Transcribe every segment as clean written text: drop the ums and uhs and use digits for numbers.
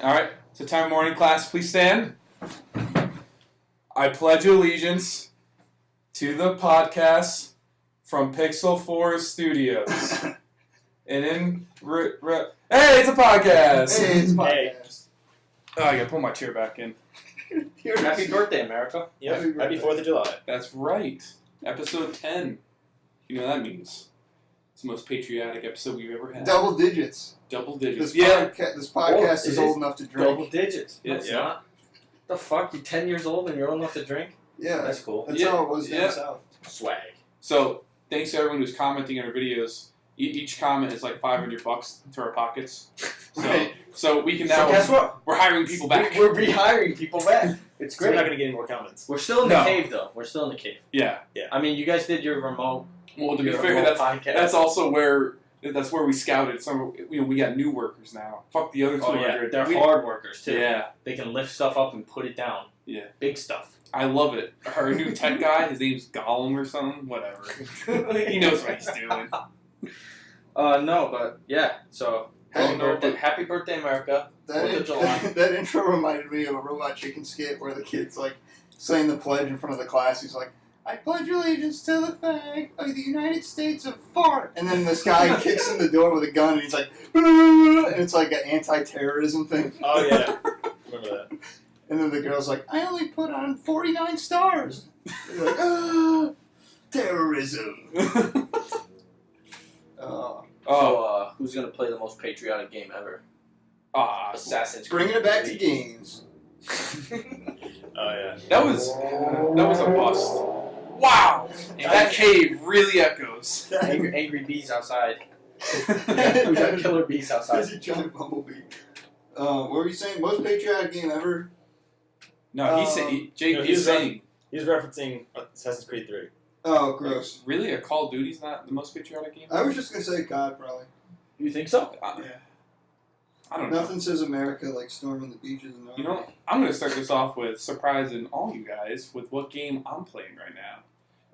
All right, so time morning class, please stand. I pledge allegiance to the podcast from Pixel Forest Studios. And in... Hey, it's a podcast! Hey, it's a podcast. Oh, I gotta pull my chair back in. Happy birthday, America. Yep. Happy 4th of July. That's right. Episode 10. You know what that means. It's the most patriotic episode we've ever had. Double digits. Double digits. This podcast is it old is enough to drink. Double digits. Yeah. It's not. The fuck? You're 10 years old and you're old enough to drink? Yeah, That's cool. that's how it was down south. Swag. So, thanks to everyone who's commenting on our videos. Each comment is like $500 to our pockets. So, Right. so we can now... So guess what? We're hiring people back. We're rehiring people back. It's So we're great. not going to get any more comments. We're still in the No. cave, though. We're still in the cave. Yeah. I mean, you guys did your remote. Well, to be your fair, remote that's podcast. also where we scouted. Some, we got new workers now. Fuck the other 200. Oh, yeah. They're We- hard workers, too. Yeah. They can lift stuff up and put it down. Yeah. Big stuff. I love it. Our new tech guy, his name's Gollum or something. Whatever. He knows what he's doing. No, but yeah. So Oh, no, but- happy birthday, America. That, 4th of July. that intro reminded me of a Robot Chicken skit where the kid's like saying the pledge in front of the class. He's like, I pledge allegiance to the flag of the United States of fart. And then this guy kicks in the door with a gun and he's like, and it's like an anti-terrorism thing. Oh, yeah. Remember that. And then the girl's like, I only put on 49 stars. They're like, ah, terrorism. Oh. So, who's gonna play the most patriotic game ever? Assassin's Creed. Bringing it back to 3. games. Oh, yeah. That was a bust. Wow. That cave really echoes. Angry bees outside. We got killer bees outside. There's a giant bumblebee. What were you saying? Most patriotic game ever? No, he's saying. Jake No, is he's saying. He was referencing Assassin's Creed 3. Oh, gross. Really, a Call of Duty's not the most patriotic game? I was just gonna say COD, probably. You think so? I don't know. Nothing says America like storming the beaches in You know, I'm going to start this off with surprising all you guys with what game I'm playing right now.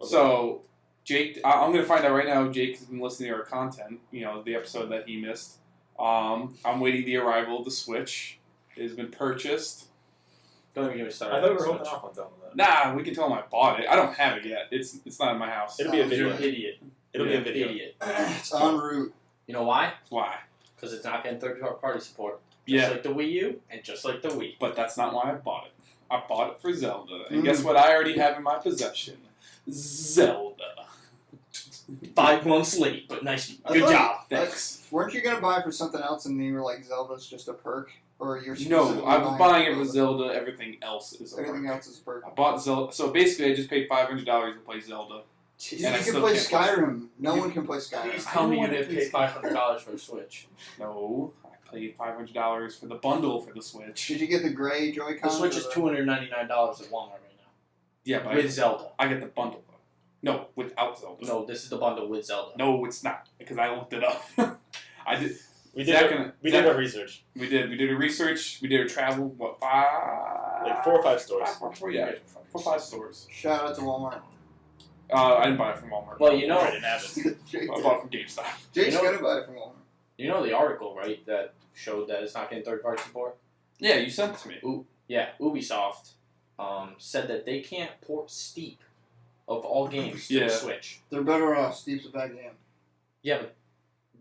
So, Jake, I'm going to find out right now. Jake has been listening to our content, the episode that he missed. I'm waiting the arrival of the Switch. It has been purchased. Don't even get me started. I thought we were holding off on telling that. Nah, we can tell him I bought it. I don't have it yet. It's not in my house. It'll be a You're video. an idiot. It'll be a video. Idiot. It's en route. You know why? Why? Because it's not getting third-party support. Just Yeah, like the Wii U and just like the Wii. but that's not why I bought it. I bought it for Zelda. And guess what I already have in my possession? Zelda. 5 months late, but nice. I Good thought- job. Thanks. Weren't you gonna buy it for something else and you were like Zelda's just a perk? Or you're No, specifically I was buying it for Zelda. Everything else is a Everything perk. else is a perk. I bought Zelda. So basically, I just paid $500 to play Zelda. You And I can still play can't play it. Skyrim. No one can play Skyrim. Please I tell don't me you wanna didn't play pay $500 for a Switch. No, I paid $500 for the bundle for the Switch. Did you get the gray Joy-Con? The Switch or is the- $299 at Walmart right now. Yeah, but With Zelda. I get the bundle though. No, without Zelda. No, this is the bundle with Zelda. No, it's not because I looked it up. I did. We Zach did, and- we Zach- did our research. We did a research. We did a travel. What 5? Like 4 or 5 stores. 4 or 5 stores. Shout out to Walmart. I didn't buy it from Walmart. Well, you know, I didn't have it. Jake I did. bought it from GameStop. Jake's You know- gonna buy it from Walmart. you know the article, right, that showed that it's not getting third-party support? Yeah, you sent it to me. Yeah, Ubisoft said that they can't port Steep of all games to Yeah. the Switch. They're better off. Steve's a bad game. Yeah, but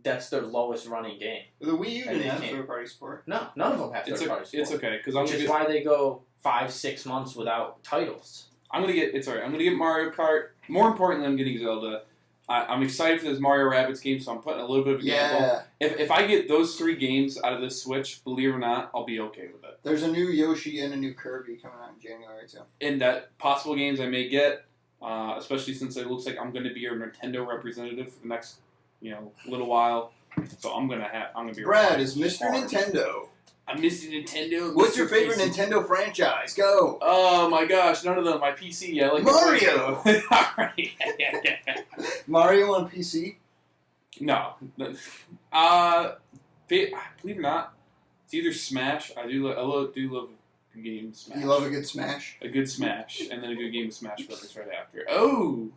that's their lowest running game. The Wii U And didn't they have can't. third-party support. No, none of them have It's third-party support. it's okay because I'm Which gonna is get, why they go 5-6 months without titles. I'm gonna get it's alright. I'm gonna get Mario Kart. More importantly, I'm getting Zelda. I'm excited for this Mario Rabbids game, so I'm putting a little bit of a gamble. Yeah. If I get those 3 games out of this Switch, believe it or not, I'll be okay with it. There's a new Yoshi and a new Kirby coming out in January too. And that possible games I may get, especially since it looks like I'm going to be a Nintendo representative for the next, little while. So I'm gonna be. Brad is Mr. hard. Nintendo. I'm Mr. Nintendo. What's Mr. your favorite PC. Nintendo franchise? Go. Oh my gosh, none of them. My PC. I like Mario! Alright. Mario on PC. No. Believe it or not, it's either Smash. I do love a game of Smash. You love a good Smash. A good Smash, and then a good game of Smash Brothers right after. Oh,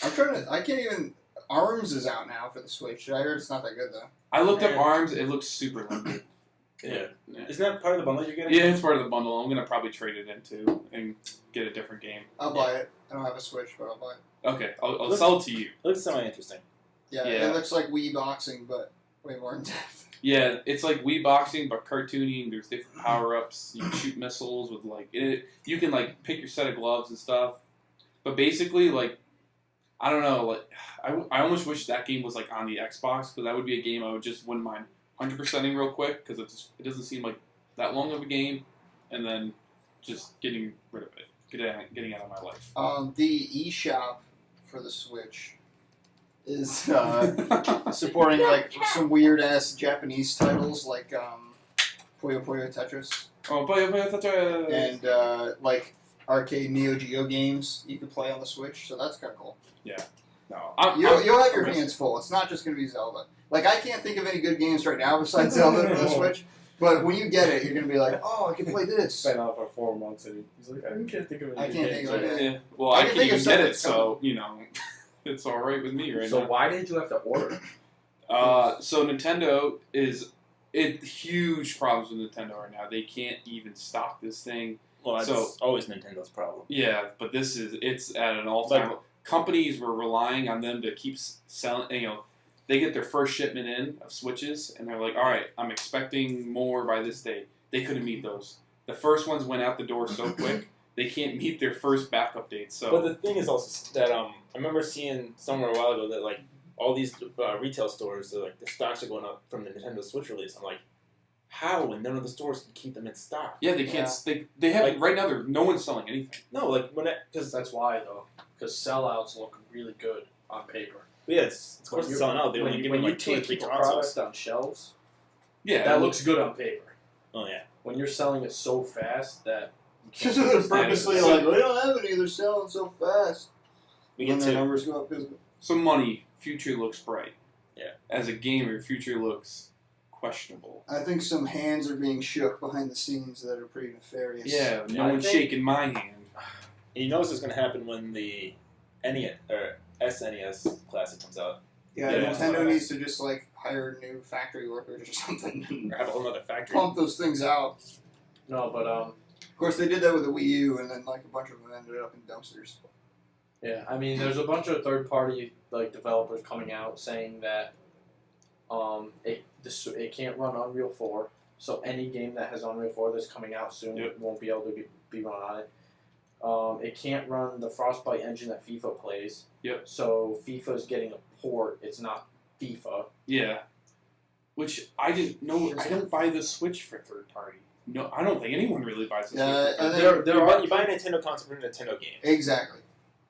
I'm trying to. I can't even. ARMS is out now for the Switch. I heard it's not that good though. I looked up Man. ARMS. It looks super limited. Yeah. Yeah. Isn't that part of the bundle you're getting? Yeah, it's part of the bundle. I'm gonna probably trade it in too and get a different game. I'll buy it. I don't have a Switch, but I'll buy it. Okay, I'll sell it to you. Looks semi-interesting. Yeah, Yeah. it looks like Wii boxing, but way more in depth. Yeah, it's like Wii boxing but cartoony. There's different power ups. You can shoot missiles with like it. You can like pick your set of gloves and stuff. But basically, like I don't know, like I almost wish that game was like on the Xbox because that would be a game I would just wouldn't mind 100%ing real quick because it doesn't seem like that long of a game, and then just getting rid of it, getting out of my life. The eShop for the Switch is supporting like some weird ass Japanese titles like Puyo Puyo Tetris Oh, Tetris. and like arcade Neo Geo games you can play on the Switch. So that's kind of cool. No, You'll have your hands full. It's not just going to be Zelda. Like I can't think of any good games right now besides Zelda for the Switch. But when you get it, you're going to be like, oh, I can play this. Spent out for 4 months and he's like, I can't think of it. I can't think of it. Yeah. Well, I I can can't think of even get something it, so you know, it's all right with me right So now. why did you have to order? So Nintendo huge problems with Nintendo right now. They can't even stock this thing. Well, that's So- always Nintendo's problem. Yeah, but it's at an all-time. Companies were relying on them to keep selling. You know, they get their first shipment in of Switches, and they're like, "All right, I'm expecting more by this date." They couldn't meet those. The first ones went out the door so quick they can't meet their first backup dates. So, But the thing is also that I remember seeing somewhere a while ago that like all these retail stores, they're like the stocks are going up from the Nintendo Switch release. I'm like, how? When none of the stores can keep them in stock. yeah, they can't. They have Like- right now. No one's selling anything. No, like when because That's why though, because sellouts look really good on paper. yeah, it's of course When it's you- selling out. They when only you, give when them you like 2 or take 3 your consoles. product on shelves, Yeah, that looks good on paper. Oh yeah. When you're selling it so fast that you Just can't they're purposely So- like, we don't have any. They're selling so fast. We When get their to numbers go up because of it. some money. Future looks bright. Yeah. As a gamer, future looks questionable. I think some hands are being shook behind the scenes that are pretty nefarious. Yeah, no I one's think- shaking my hand. And you know what's going to happen when the NES or SNES Classic comes out, Yeah, Yeah. Nintendo needs to just like hire new factory workers or something. or have a whole other factory. Pump those things out. No, but Of course, they did that with the Wii U, and then like a bunch of them ended up in dumpsters. yeah, I mean, there's a bunch of third-party like developers coming out saying that it can't run Unreal 4, so any game that has Unreal 4 that's coming out soon Yep. won't be able to be run on it. It can't run the Frostbite engine that FIFA plays. Yep. So FIFA's getting a port. It's not FIFA. Yeah. Which I didn't know. I don't buy the Switch for third party. No, I don't think anyone really buys the Yeah, Switch. For I third think- There You buy a Nintendo console for a Nintendo game. Exactly.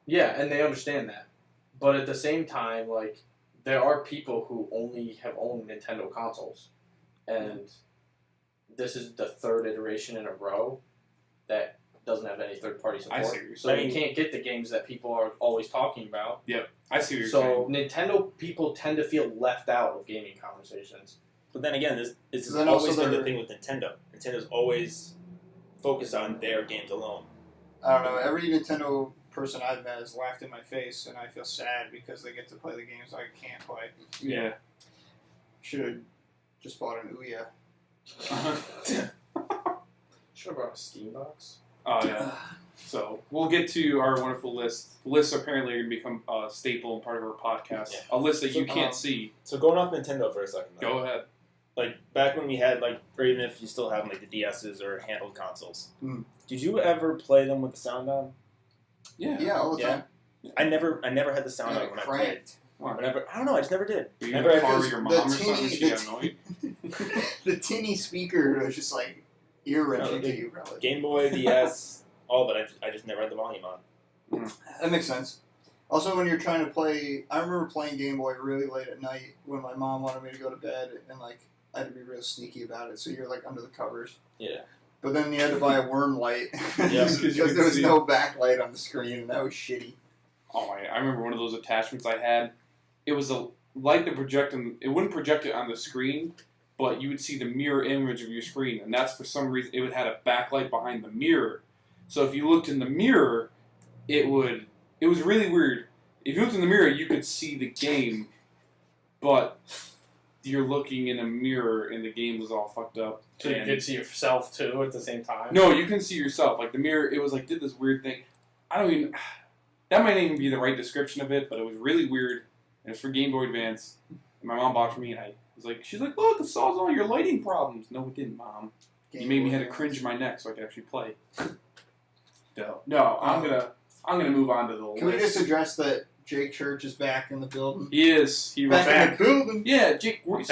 Yeah, and they understand that. But at the same time, like, there are people who only have owned Nintendo consoles. And this is the third iteration in a row that doesn't have any third-party support. I see what you're So saying. you can't get the games that people are always talking about. I see what you're So saying. Nintendo people tend to feel left out of gaming conversations. But then again, this has Then also always been the they're- thing with Nintendo. Nintendo's always focused on their games alone. I don't know. Every Nintendo person I've met has laughed in my face, and I feel sad because they get to play the games I can't play. Yeah. Should have just bought an Ouya. Should have brought a Steam box. Oh yeah. So we'll get to our wonderful list. Lists apparently are going to become a staple and part of our podcast. Yeah. A list that you So, can't see. So going off Nintendo for a second, though. Go ahead. Like back when we had like, or even if you still have like the DSs or handheld consoles, Mm. did you ever play them with the sound on? Yeah. Yeah, all the Yeah. time. I never had the sound Yeah, on when I cranked. played. Wow. Whenever I don't know, I just never did. Were you Never in the car had- with your the mom or something? tinny- She the got annoyed. The tinny speaker was just like ear wrenching No, to you, probably. Game Boy, DS, all of it. I just never had the volume on. That makes sense. Also, when you're trying to play, I remember playing Game Boy really late at night when my mom wanted me to go to bed, and like I had to be real sneaky about it. So you're like under the covers. Yeah. But then you had to buy a worm light Yeah, because you could there was see. no backlight on the screen, and that was shitty. Oh my! I remember one of those attachments I had. It was a light that projected. It wouldn't project it on the screen, but you would see the mirror image of your screen, and that's for some reason it would had a backlight behind the mirror. So if you looked in the mirror, it would. It was really weird. If you looked in the mirror, you could see the game, but you're looking in a mirror and the game was all fucked up. So you And- could see yourself too at the same time. No, you can see yourself. Like the mirror, it was like did this weird thing. I don't even. That might not even be the right description of it, but it was really weird. And it's for Game Boy Advance. And my mom bought it for me, and I was like, she's like, look, it solves all your lighting problems. No, it didn't, Mom. You made me had to cringe my neck so I could actually play. No, I'm gonna move on to the Can we list. just address that Jake Church is back in the building? He is. He was Back in the building. Yeah, Jake. Were,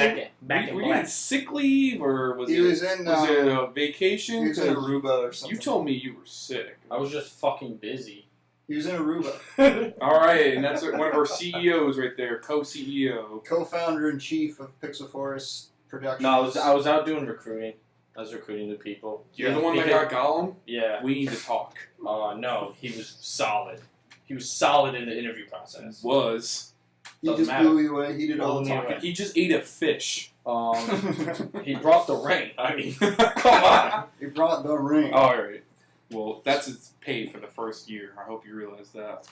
Back in were you on black. sick leave or was He it? was in. Was it a vacation? He was in 'Cause Aruba or something. you told me you were sick. I was just fucking busy. He was in Aruba. All right, and that's one of our CEOs right there, co-CEO. Co-founder and chief of Pixel Forest Productions. No, I was out doing recruiting. I was recruiting the people. You're the one that got Gollum. Yeah. We need to talk. No, he was solid. He was solid in the interview process. Was He doesn't just matter. blew you away. He did all the Blew me talking. away. he just ate a fish? He brought the ring. I mean, come on. He brought the ring. All right. Well, that's its pay for the first year. I hope you realize that.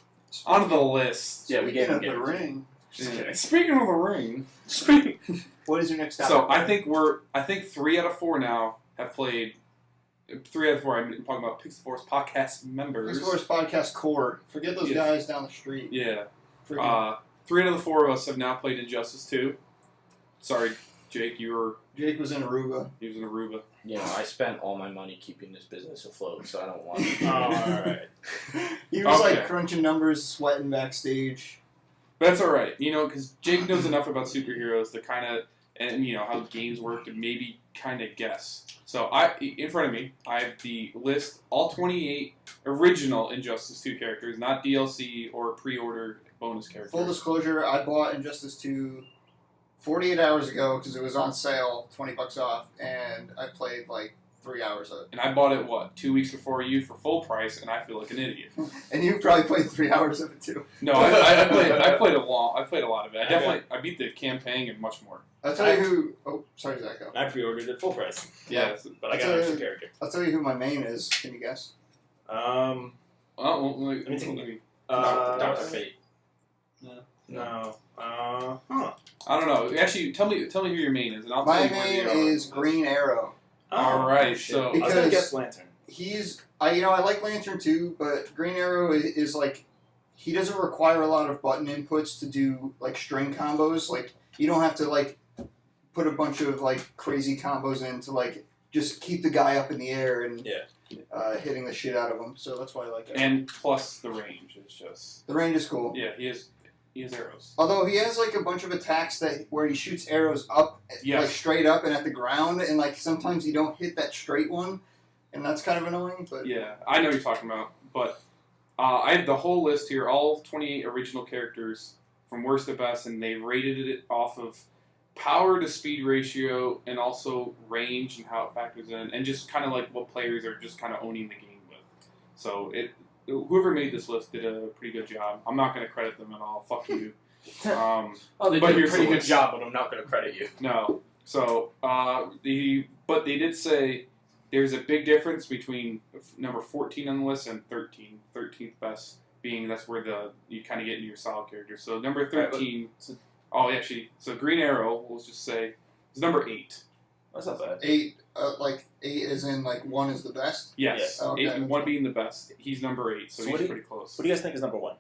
On to the list. Yeah, we gave Speaking him of the games. ring. Just kidding. Speaking of the ring, What is your next topic? so I think 3 out of 4 now have played. 3 out of 4. I'm talking about Pixel Force podcast members. Pixel Forest Podcast Core. Forget those Yeah. guys down the street. Yeah. Freaking 3 out of the 4 of us have now played Injustice 2. Sorry, Jake, he was Jake was in Aruba. in Aruba. You know, I spent all my money keeping this business afloat, so I don't want Oh, alright. He was Okay. like crunching numbers, sweating backstage. But that's all right, you know, because Jake knows enough about superheroes to kind of, and you know how games work to maybe kind of guess. So in front of me, I have the list, all 28 original Injustice 2 characters, not DLC or pre-order bonus characters. Full disclosure, I bought Injustice 2 48 hours ago because it was on sale, $20 off, and I played like 3 hours of it. And I bought it 2 weeks before you for full price, and I feel like an idiot. And you probably played 3 hours of it too. No, I played a lot of it. I beat the campaign and much more. I'll tell you who. Oh, sorry, Zach. Go. I pre-ordered it full price, Yeah. but I got an extra character. I'll tell you who my main is. Can you guess? Um, Well, Let me think. Dr. Fate. no. I don't know. Actually, tell me who your main is, and I'll My tell you where main they are. is Green Arrow. All right, shit. so- I was gonna Because- guess Lantern. He's I like Lantern too, but Green Arrow is like he doesn't require a lot of button inputs to do like string combos. Like you don't have to like put a bunch of like crazy combos in to like just keep the guy up in the air and hitting the shit out of him. So that's why I like it. And plus the range is just The range is cool. yeah. He has arrows. Although he has like a bunch of attacks where he shoots arrows up, Yes. like straight up and at the ground, and like sometimes you don't hit that straight one, and that's kind of annoying. But Yeah, I know what you're talking about, but I have the whole list here, all 28 original characters from worst to best, and they rated it off of power to speed ratio and also range and how it factors in, and just kind of like what players are just kind of owning the game with. So whoever made this list did a pretty good job. I'm not going to credit them at all. Fuck you. Oh, they But did a here's pretty the good list. job, but I'm not going to credit you. No. So but they did say there's a big difference between number 14 on the list and 13. 13th best being that's where you kind of get into your solid characters. So number 13. So Green Arrow, we'll just say, is number 8. That's not bad. 8, like 8 is in like 1 is the best. Yes. Yeah. 8 Okay. and 1 being the best. He's number 8, so So he's what do pretty close. What do you guys think is number 1?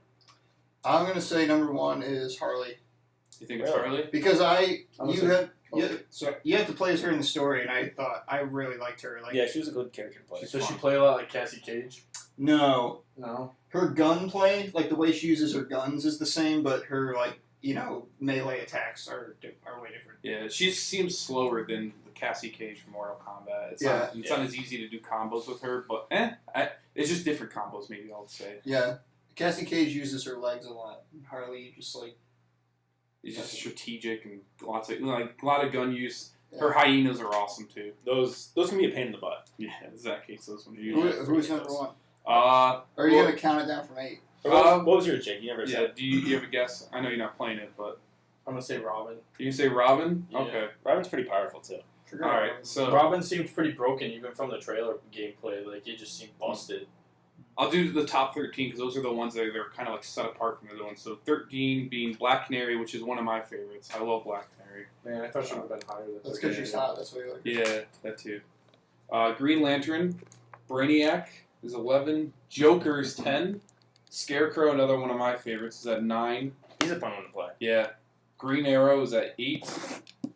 I'm gonna say number 1 is Harley You think it's Really? Harley? because I'm gonna say- you have to play as her in the story, and I thought I really liked her. Like Yeah, she was a good character to play. Does she play a lot like Cassie Cage? no, No. her gunplay, like the way she uses her guns, is the same, but her like melee attacks are way different. Yeah, she seems slower than the Cassie Cage from Mortal Kombat. It's Yeah. not as easy to do combos with her, but it's just different combos, maybe I'll say. Yeah, Cassie Cage uses her legs a lot. Harley just like It's just strategic and a lot of gun use. Her hyenas are awesome too. Those can be a pain in the butt. Yeah, Zach hates those when you who's number 1? Uh, Or are you well- gonna count it down from 8? What was your Jake? You never yeah. said. Do you have a guess? I know you're not playing it, but I'm going to say Robin. you can say Robin. Yeah. Okay. Robin's pretty powerful too. Forgot All right. Robin. So Robin seems pretty broken even from the trailer gameplay. Like, he just seemed busted. I'll do the top 13 because those are the ones that are kind of like set apart from the other ones. So 13 being Black Canary, which is one of my favorites. I love Black Canary. Man, I thought she would have been higher than That's because she's hot. That's why you like her. Yeah, that too. Green Lantern, Brainiac is 11. Joker is 10. Scarecrow, another one of my favorites, is at 9. He's a fun one to play. Yeah. Green Arrow is at 8.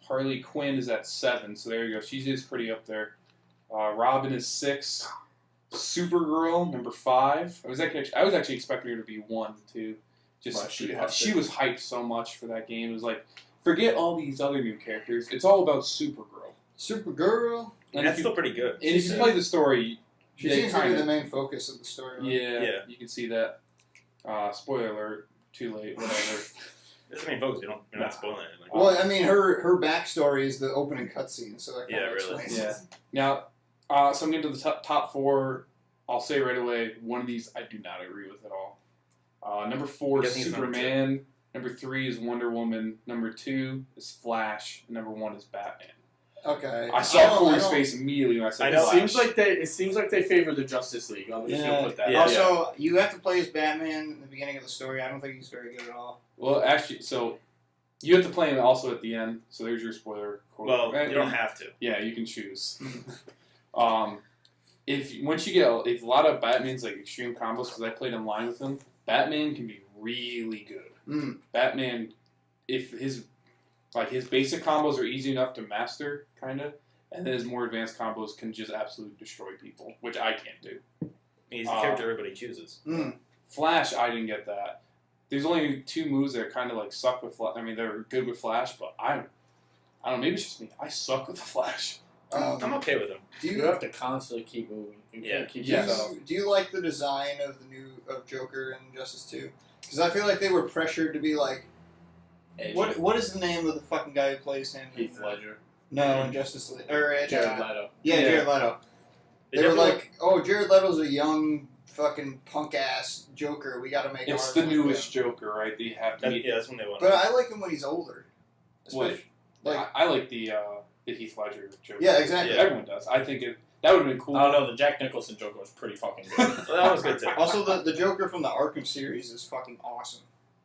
Harley Quinn is at 7. So there you go. She is pretty up there. Robin is 6. Supergirl, number 5. I was actually expecting her to be 1, 2. Just But she was hyped so much for that game. It was like, forget all these other new characters. It's all about Supergirl. Supergirl. And That's if still pretty good. you play the story, She they seems to be kinda- the main focus of the story. yeah, you can see that. Spoiler alert. Too late. Whatever. This is the main focus. You're not spoiling anything. Well, I mean, her backstory is the opening cutscene, so that kind Yeah, of really. explains Yeah. it. Now, so I'm getting to the top 4. I'll say right away, one of these I do not agree with at all. Number 4 I'm is guessing it's number Superman. Number 3 is Wonder Woman. Number 2 is Flash. And number 1 is Batman. Okay. I saw Corey's don't- face immediately when I said I know. Flash. It seems like they favor the Justice League. I'm just gonna put that. Yeah. Also, you have to play as Batman in the beginning of the story. I don't think he's very good at all. Well, actually, so you have to play him also at the end. So there's your spoiler. Corey. Well, you don't have to. Yeah, you can choose. If a lot of Batman's like extreme combos, because I played online with him, Batman can be really good. Mm. Batman, if his basic combos are easy enough to master, kind of, and then his more advanced combos can just absolutely destroy people, which I can't do. He's the character everybody chooses. Mm. Flash, I didn't get that. There's only 2 moves that kind of like suck with Flash. I mean, they're good with Flash, but I don't know. Maybe it's just me. I suck with the Flash. I'm okay with him. Do You you have to constantly keep moving. You Yeah. can't keep Yes. yourself. do you like the design of of Joker and Justice 2? Because I feel like they were pressured to be like, Edgy. what is the name of the fucking guy who plays him? Heath Ledger. No, in Justice League or Jared Leto. Yeah, Jared Leto. They were definitely- like, oh, Jared Leto's a young fucking punk ass Joker. We got to make. It's ours the like newest him. Joker, right? That you have to meet. yeah, that's when they want. But I like him when he's older. What? Especially- Like, I like the Heath Ledger Joker. yeah, exactly. Everyone does. I think that would have been cool. I don't know. The Jack Nicholson Joker was pretty fucking good. Well, that was good too. Also, the Joker from the Arkham series is fucking awesome.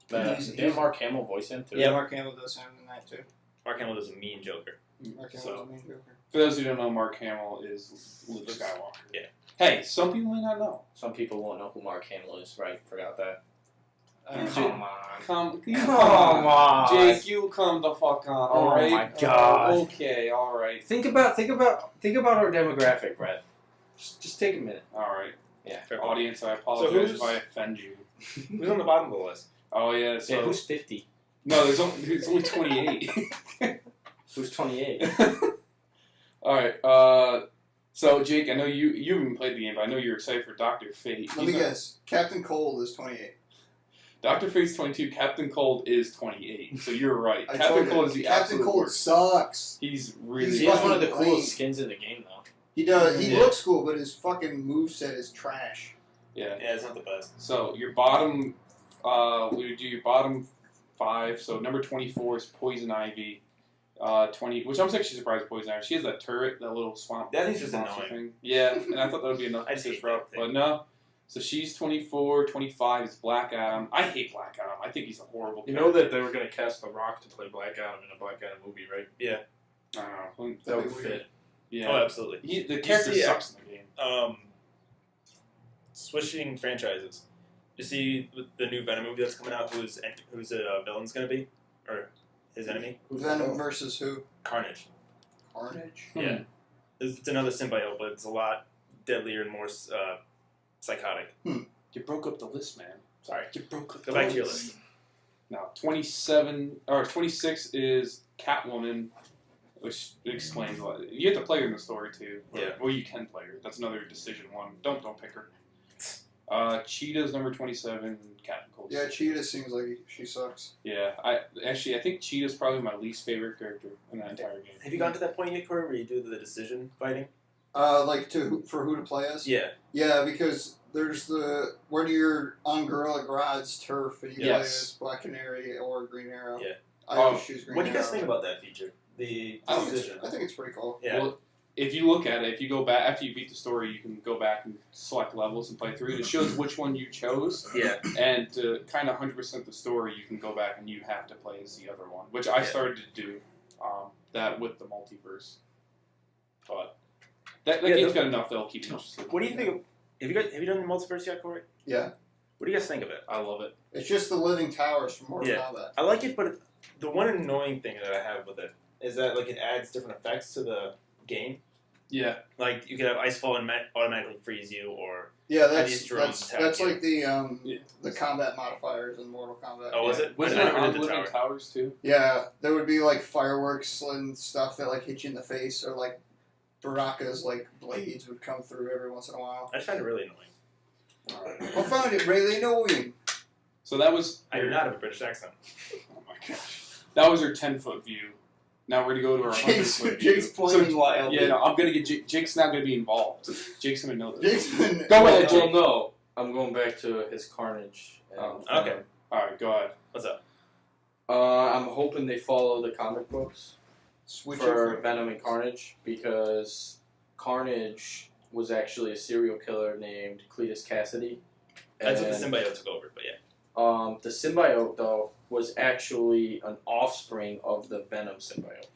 Didn't Mark Hamill voice him too? Yeah, Mark Hamill does him in that too. Mark Hamill does a mean Joker. Mark So- Hamill's the main Joker. For those who don't know, Mark Hamill is Luke Skywalker. Yeah. Hey, some people may not know. Some people won't know who Mark Hamill is, right? Forgot that. Come on. Come on. Jake, you come the fuck on. All Oh right. my God. Okay. All right. Think about our demographic, Brett. Just take a minute. All right. Yeah. Fair point. Audience, I apologize who's- if I offend you. Who's on the bottom of the list? Oh yeah. So Yeah, who's 50? no, there's only 28. Who's 28? All right. So Jake, I know you haven't played the game, but I know you're excited for Dr. Fate. Let me guess. Captain Cold is 28. Dr. Fate's 22. Captain Cold is 28. So you're right. I Captain told you, Cold is the Captain absolute Cold worst. sucks. He's really. He's He has one of the fucking coolest lame. skins in the game, though. He does. He Yeah. looks cool, but his fucking moveset is trash. Yeah. Yeah, it's not the best. So your bottom, we would do your bottom 5. So number 24 is Poison Ivy. 20, which I'm actually surprised Poison Ivy. She has that turret, that little swamp. That thing's just monster annoying. thing. Yeah, and I thought that would be enough I to hate disrupt, that thing. but no. So she's 24. 25 is Black Adam. I hate Black Adam. I think he's a horrible. You know that they were gonna cast The Rock to play Black Adam in a Black Adam movie, right? I don't know. That would That'd be fit. Yeah. Oh, absolutely. The character see, sucks in the game. Switching franchises. You see the new Venom movie that's coming out? Who's the villain's gonna be, or his enemy? Venom versus who? Carnage. Carnage. Yeah. It's another symbiote, but it's a lot deadlier and more psychotic. You broke up the list, man. Sorry. You broke up Go the back to your list. list. Now, 26 is Catwoman, which explains a lot. You have to play her in the story too. Yeah. Well, you can play her. That's another decision one. Don't pick her. Cheetah's number 27. Captain Cold. Yeah, Cheetah seems like she sucks. Yeah. I think Cheetah's probably my least favorite character in that entire game. Have you gotten to that point yet, Corey, where you do the decision fighting? Like for who to play as? Yeah. Yeah, because there's when you're on Gorilla Grodd's turf and you play Yes. as Black Canary or Green Arrow. Yeah. I always choose Green What do you guys Arrow. think about that feature? The I decision. I think it's pretty cool. Yeah. Well, if you look at it, if you go back after you beat the story, you can go back and select levels and play through it. It shows which one you chose, Yeah. and to kind of 100% the story, you can go back and you have to play as the other one, which I started to do that with the multiverse. But that game's got enough that'll keep you interested. What do you think? Have you done the multiverse yet, Corey? Yeah. What do you guys think of it? I love it. It's just the living towers from Mortal Yeah. Kombat. I like it, but the one annoying thing that I have with it is that like it adds different effects to the game. Yeah. Like you could have ice fall and automatically freeze you, or Yeah, these drones attack that's you. like the Yeah. the combat modifiers in Mortal Kombat. oh, was it? Wasn't I it never on did the Living tower. Towers too? Yeah, there would be like fireworks and stuff that like hit you in the face, or like Baraka's like blades would come through every once in a while. I just find it really annoying. I found it really annoying. So that was. I do not have a British accent. Oh my gosh. That was our 10-foot view. Now we're gonna go to our 100-foot view. Jake's playing wildly. Yeah, no, I'm gonna get Jake's not gonna be involved. Jake's gonna know this. Jake's been Go ahead, Well, Jake. no, I'm going back to his Carnage. And, Oh, okay. All right, go ahead. What's up? I'm hoping they follow the comic books switch for it Venom and Carnage, because Carnage was actually a serial killer named Cletus Cassidy. That's what And, the symbiote took over, but yeah. the symbiote, though, was actually an offspring of the Venom symbiote.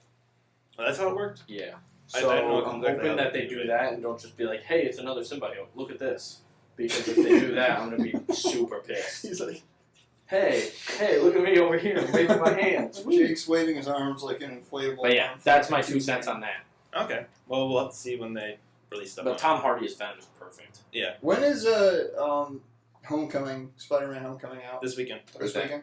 Well, that's how it worked. Yeah. I So didn't know I'm exactly hoping how that they they do do it. that and don't just be like, hey, it's another symbiote. Look at this. Because if they do that, I'm going to be super pissed. He's like Hey, look at me over here. I'm waving my hands. Jake's waving his arms like an inflatable. But yeah, that's my 2 cents on that. Okay. Well, we'll have to see when they release stuff. But on it. Tom Hardy as Venom is perfect. When is Homecoming, Spider-Man Homecoming out? This weekend. This Thursday. weekend?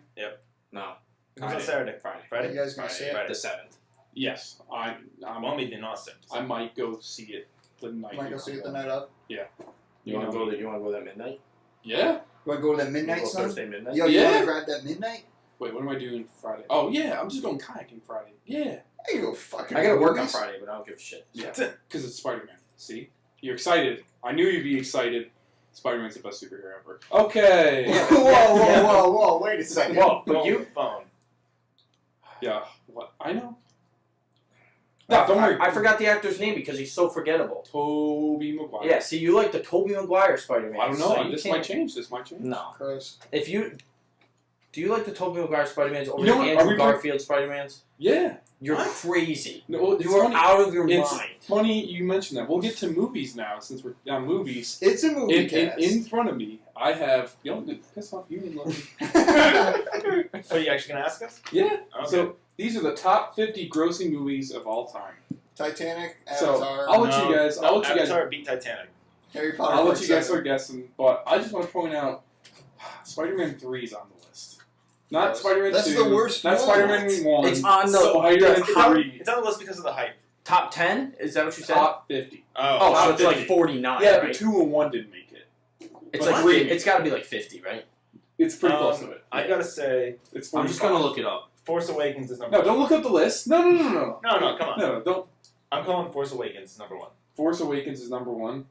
No. It comes out Friday. Saturday. Friday. Are Friday. you guys gonna see it? Friday. The 7th. Yes, I'm Well, maybe not Saturday. I might go see it the night. Might go see it the night of. You want to go that midnight? Yeah. You wanna go to that You midnight go sun? Thursday midnight? Yo, you Yeah. wanna grab that midnight? Wait, what am I doing Friday? Oh yeah, I'm just going kayaking Friday. Yeah. Hey, you go fucking I gotta work on movies. Friday, but I don't give a shit. Yeah. Because it's Spider-Man. See, you're excited. I knew you'd be excited. Spider-Man's the best superhero ever. Okay. whoa, wait a second. Whoa, But but you... phone. Yeah. What? I know. No, don't worry. I forgot the actor's name because he's so forgettable. Tobey Maguire. Yeah, see, you like the Tobey Maguire Spider-Man. I don't know. so you This can't- might change. This might change. No. Gross. If you... Do you like the Tobey Maguire Spider-Mans over You know the what, are Andrew we going- Garfield Spider-Mans? Yeah. You're What? crazy. No, well, it's You are funny. out of your It's mind. funny you mentioned that. We'll get to movies now since we're on movies. It's a movie cast. In front of me, I have. You don't piss off you and Logan. Are you actually gonna ask us? Yeah. Okay. So these are the top 50 grossing movies of all time. Titanic, So, Avatar, I'll let you guys. I'll let you guys. Avatar beat Titanic. Harry Potter. I'll let Part you guys 7. start guessing, but I just want to point out, Spider-Man 3 is on the list. Not Yes. Spider-Man That's 2. the worst Not one. Spider-Man 1. It's on the Spider-Man It's on, 3. it's on the list because of the hype. top 10? Is that what you said? Top 50. Oh, top so it's 50. like 49, Yeah, right? but 2 and 1 didn't make it. It's but like three. it's got to be like 50, right? It's pretty close to it. I gotta say, It's I'm just 45. gonna look it up. Force Awakens is number No, one. don't look up the list. No. No, come on. No, don't. I'm calling Force Awakens number one. Force Awakens is number 1.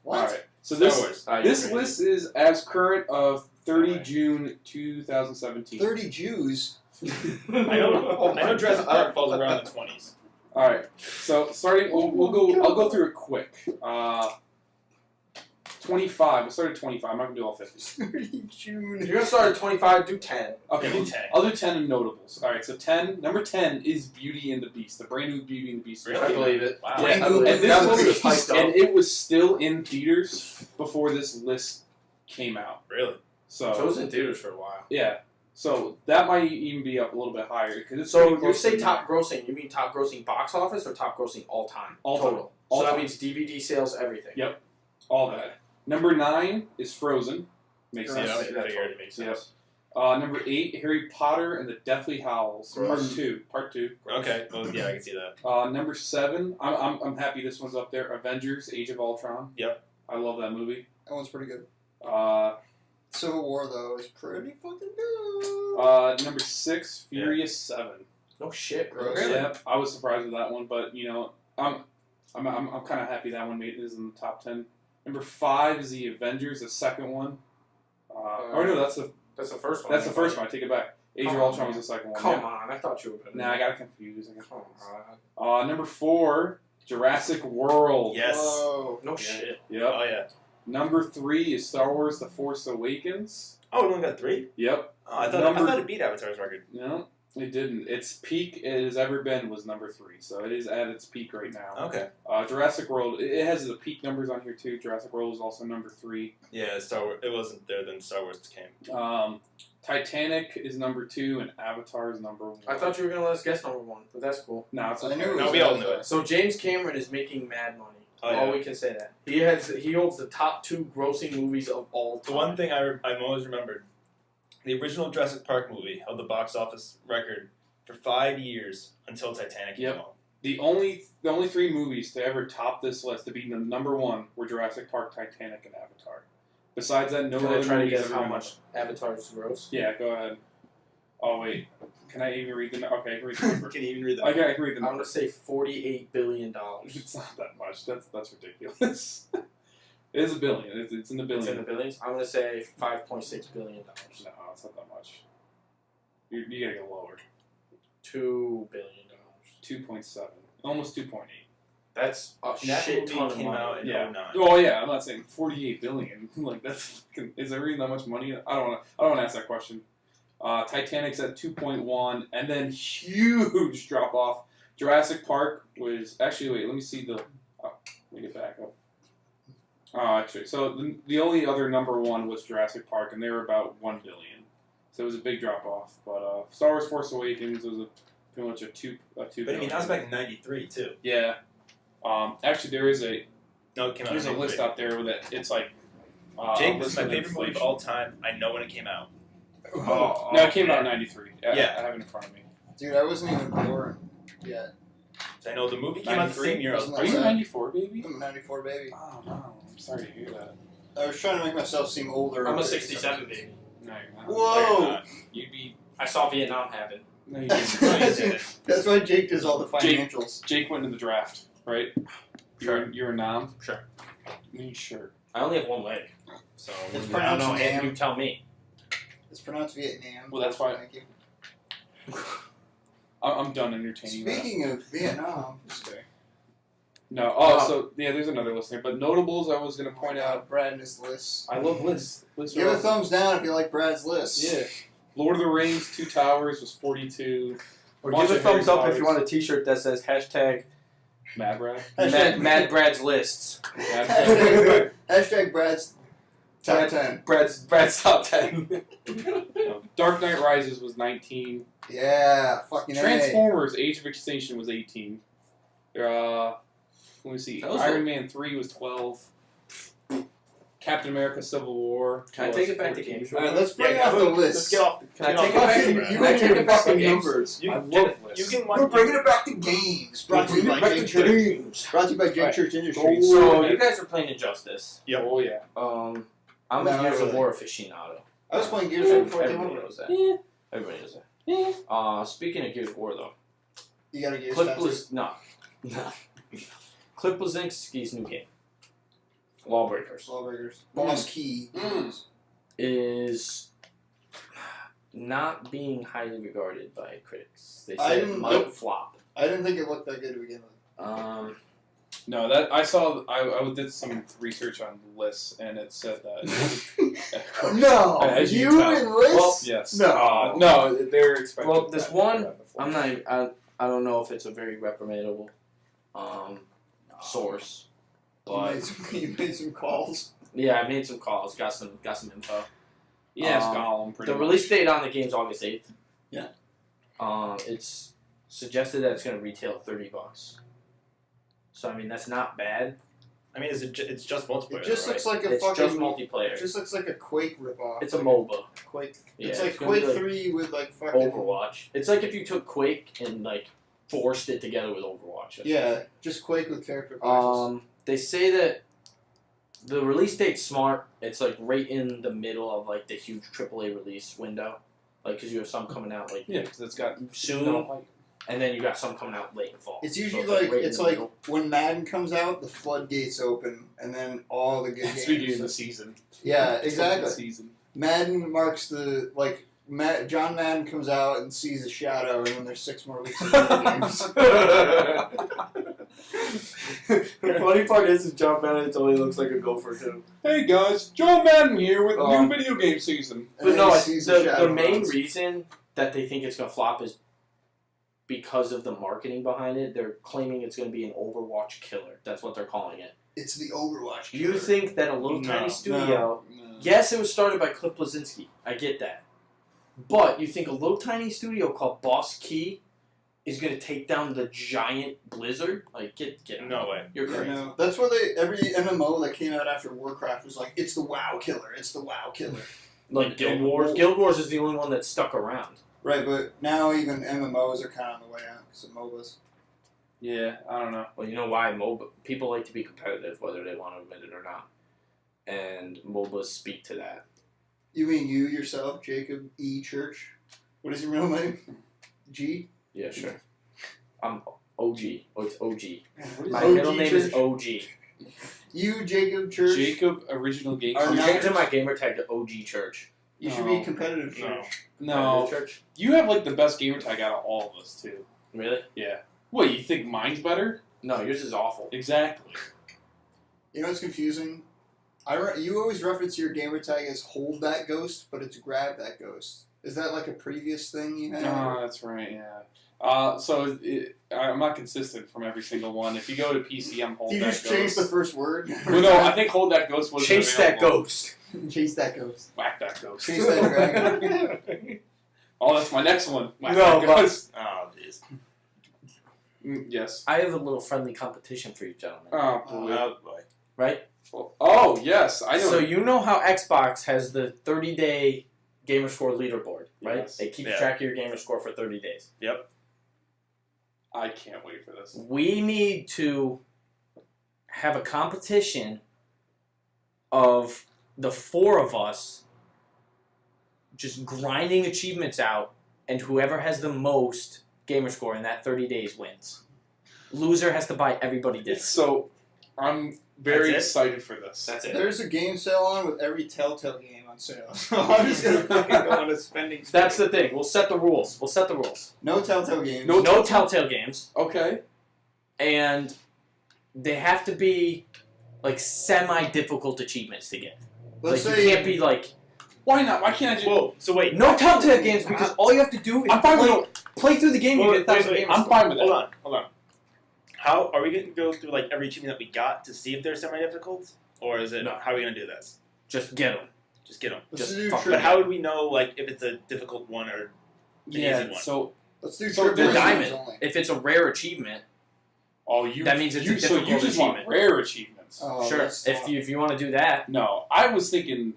What? All right. So Star this Wars. this list is as current of 30 Alright. June 2017. 30 Jews. I know Jurassic Park falls around the 20s. All right. So starting, we'll go. I'll go through it quick. 25. We'll start at 25. I'm not gonna do all 50. 30 June. If you're gonna start at 25, do 10. Okay. Do 10. I'll do 10 in notables. All right. So 10. Number 10 is Beauty and the Beast. The brand new Beauty and the Beast. Really? I believe it. Wow. Yeah, I believe and it. this That was- movie was hyped up. And it was still in theaters before this list came out. Really? So it was in theaters for a while. Yeah. So that might even be up a little bit higher because it's So pretty you close say to top grossing, you mean top grossing box office or top grossing all time? All time. Total. All so that time. means DVD sales, everything. Yep. all that. Number 9 is Frozen. Makes Gross. sense. Yeah, I figured it makes sense. Number 8, Harry Potter and the Deathly Hallows, Gross. Part 2. Okay, well, yeah, I can see that. Number 7, I'm happy this one's up there. Avengers: Age of Ultron. Yep. I love that movie. That one's pretty good. Uh, Civil War though is pretty fucking good. Number 6, Furious 7. No shit, Gross. really? Yeah, I was surprised with that one, but I'm kind of happy that one is in the top 10. Number 5 is the Avengers, the second one. Or no, that's the That's the first one. that's the first one. I take it back. Age of Come Ultron on. was the second one. Come yeah. on, I thought you were gonna. Nah, I got it confused. Come on. Number 4, Jurassic World. Yes. Whoa. No shit. Yep. Oh yeah. Number 3 is Star Wars: The Force Awakens. Oh, it only got 3. Yep. Oh, I thought it beat Avatar's record. No, it didn't. Its peak it has ever been was number 3, so it is at its peak right now. Okay. Jurassic World, it has the peak numbers on here too. Jurassic World is also number 3. Yeah, Star Wars. It wasn't there then Star Wars came. Titanic is number 2, and Avatar is number 1. I thought you were gonna let us guess number 1, but that's cool. No, it's I okay. knew it No, was we all Avatar. knew it. So James Cameron is making mad money. Oh, All yeah. we can say that he holds the top 2 grossing movies of all The time. one thing I've always remembered, the original Jurassic Park movie held the box office record for 5 years until Titanic came Yep. out. The only 3 movies to ever top this list to be the number 1 were Jurassic Park, Titanic, and Avatar. Besides that, no Can I other try to movies guess ever how been much Avatar's gross? Yeah, go ahead. Oh wait, can I even read the? Okay, read the number. Can you even read that? I can read the I'm number. gonna say $48 billion. It's not that much. That's ridiculous. It is a billion. It's in the billion. It's in the billions. I'm gonna say $5.6 billion. No, it's not that much. You gotta go lower. $2 billion. 2.7, almost 2.8. That's a That shit movie ton of came money. out in Yeah. 09. Oh yeah, I'm not saying 48 billion. Like that's is there really that much money? I don't want to ask that question. Titanic's at 2.1, and then huge drop off. Jurassic Park was actually let me see the. Let me get back up. Actually, so the only other number 1 was Jurassic Park, and they were about 1 billion. So it was a big drop off. But Star Wars: Force Awakens was pretty much a 2 But I billion. mean, that was back in '93 too. Yeah. Actually, there is a No, it came out. there's in a list 93. out there that it's like. Jake, a this list is my with favorite movie of inflation. all time. I know when it came out. Oh, No, it came out in '93. Yeah. I have it in front of me. dude, I wasn't even born yet. So I know the movie came out the 93? same year. I was Wasn't Are you that- 94, baby? I'm a 94 baby. Oh no, I'm sorry to hear that. I was trying to make myself seem older. I'm a 67 baby. No, you're not. Whoa! You'd be. I saw Vietnam happen. No, you That's, didn't. No, you didn't. that's why Jake does all the financials. Jake went in the draft, right? You're a nom. Sure. Sure. I only have one leg, so It's I don't pronounced know. Nam. You tell me. It's pronounced Vietnam. Well, that's why- Thank you. I'm done entertaining that. Speaking of Vietnam, Okay. No. Oh, so yeah, there's another listener, but notables. I was gonna point out. Brad and his list. I love lists. Lists Give are a awesome. thumbs down if you like Brad's list. Yeah. Lord of the Rings: Two Towers was 42. Or Bunch give a of Harry thumbs up if Potters. you want a T-shirt that says hashtag Mad Brad. Mad Brad's lists. Hashtag Brad's top 10. Brad's top 10. Dark Knight Rises was 19. Yeah, fucking A. Transformers: Age of Extinction was 18. Let me see. That was Iron Man 3 was 12. Captain America: Civil War. Can I was take it back to 14. games? Alright, let's bring Yeah, off the let's list. get off. Can I get take it off back the to Brad. You Can I and take your it back to fucking games? numbers. You I can, love you lists. can We're one. bringing it back to games. Brought to you by Jake Church. games. Brought to you by Jake Right. Church Industries. So you guys are playing Injustice. Yep. Oh yeah. I'm No, a not Gears of really. War aficionado. I was playing Gears right before it came Everybody over. knows that. Yeah. Everybody knows that. Yeah. Speaking of Gears of War though, You got a Gears Cliff tattoo. Blaz no. Cliff Blazingski's new game, Lawbreakers, Lawbreakers. Boss Key. is not being highly regarded by critics. They I say it didn't- might flop. I didn't think it looked that good to begin with. No, that I saw. I did some research on lists, and it said that. No! As you you tell. and Liz? Well, Yes. No. No, they're expecting. Well, this that. one, I'm not. I don't know if it's a very reprimandable source, but You made some calls. yeah, I made some calls, got some info. Yes, Gollum. Pretty The much. release date on the game is August 8th. Yeah. It's suggested that it's going to retail $30. So I mean that's not bad. I mean, it's just multiplayer. It just right? looks like a It's fucking. just multiplayer. It just looks like a Quake ripoff. It's a MOBA. Quake. Yeah, it's like gonna be Quake 3 with like fucking. Overwatch. It's like if you took Quake and like forced it together with Overwatch. That's Yeah, just Quake with character classes. They say that the release date's smart. It's like right in the middle of like the huge AAA release window, like because you have some coming out like Yeah, because it's got soon, no, and then you got some coming out late in fall. It's So usually right in it's the like middle. when Madden comes out, the floodgates open, and then all the good It's games. beginning of the season. Yeah, It's beginning of the exactly. season. Madden marks the like. John Madden comes out and sees a shadow, and then there's 6 more weeks of video games. The funny part is John Bennett only looks like a gopher too. Hey guys, Joe Madden here with Um, new video game season. But no, he sees the the shadow main runs. reason that they think it's gonna flop is because of the marketing behind it. They're claiming it's gonna be an Overwatch killer. That's what they're calling it. It's the Overwatch. You killer. think that a little No, tiny studio? No. Yes, it was started by Cliff Blazinski. I get that. But you think a little tiny studio called Boss Key is going to take down the giant Blizzard? Like, get out. No way. You're Yeah, crazy. no. That's why every MMO that came out after Warcraft was like, it's the WoW killer. It's the WoW killer. Like Guild Wars. Guild Wars is the only one that's stuck around. Right, but now even MMOs are kind of on the way out because of MOBAs. Yeah, I don't know. Well, you know why? People like to be competitive, whether they want to admit it or not. And MOBAs speak to that. You mean you yourself, Jacob E. Church? What is your real name? G? Yeah, sure. I'm OG. Oh, it's OG. What is My OG middle name Church? is OG. You, Jacob Church? Jacob Original Game. Are I'm now- changing my gamer tag to OG Church. You should No. be competitive No. Church. No, Competitive Church. you have like the best gamer tag out of all of us too. Really? Yeah. What, you think mine's better? No, yours is awful. Exactly. You know what's confusing? You always reference your gamer tag as hold that ghost, but it's grab that ghost. Is that like a previous thing you had? Oh, that's right. Yeah. I'm not consistent from every single one. If you go to PC, I'm hold you that just ghost. changed the first word? Well, no, I think hold that ghost was Chase that available. ghost. Chase that ghost. Whack that ghost. Chase that dragon. Oh, that's my next one. Whack No, that but- ghost. Oh, jeez. Yes. I have a little friendly competition for you, gentlemen. Oh boy. Oh, boy. Right? Oh yes, I know. So you know how Xbox has the 30-day gamer score leaderboard, right? Yes. It keeps Yeah. track of your gamer score for 30 days. I can't wait for this. We need to have a competition of the four of us just grinding achievements out, and whoever has the most gamer score in that 30 days wins. Loser has to buy everybody dinner. So I'm very That's it? excited for this. That's it. There's a game sale on with every Telltale game on sale. So I'm just gonna fucking go on a spending spree. That's the thing. We'll set the rules. No Telltale games. No No Telltale games, Okay. and they have to be like semi-difficult achievements to get. Let's like say you can't be like Why not? Why can't I just? Whoa, so wait. no Telltale games because all you have to do is I'm fine with play through the game. Wait, You get 1,000 wait, gamer I'm score. fine with Hold that. on. How are we going to go through like every achievement that we got to see if they're semi-difficult, or is it No. how are we going to do this? Just get them. Just get them. let's just do fuck tri- But how would we know like if it's a difficult one or easy Yeah. one? So let's do So triple the games diamond. only. If it's a rare achievement, you That means it's a so you difficult just want achievement. rare achievements. Oh, sure. that's If you want to do that, No, I was thinking,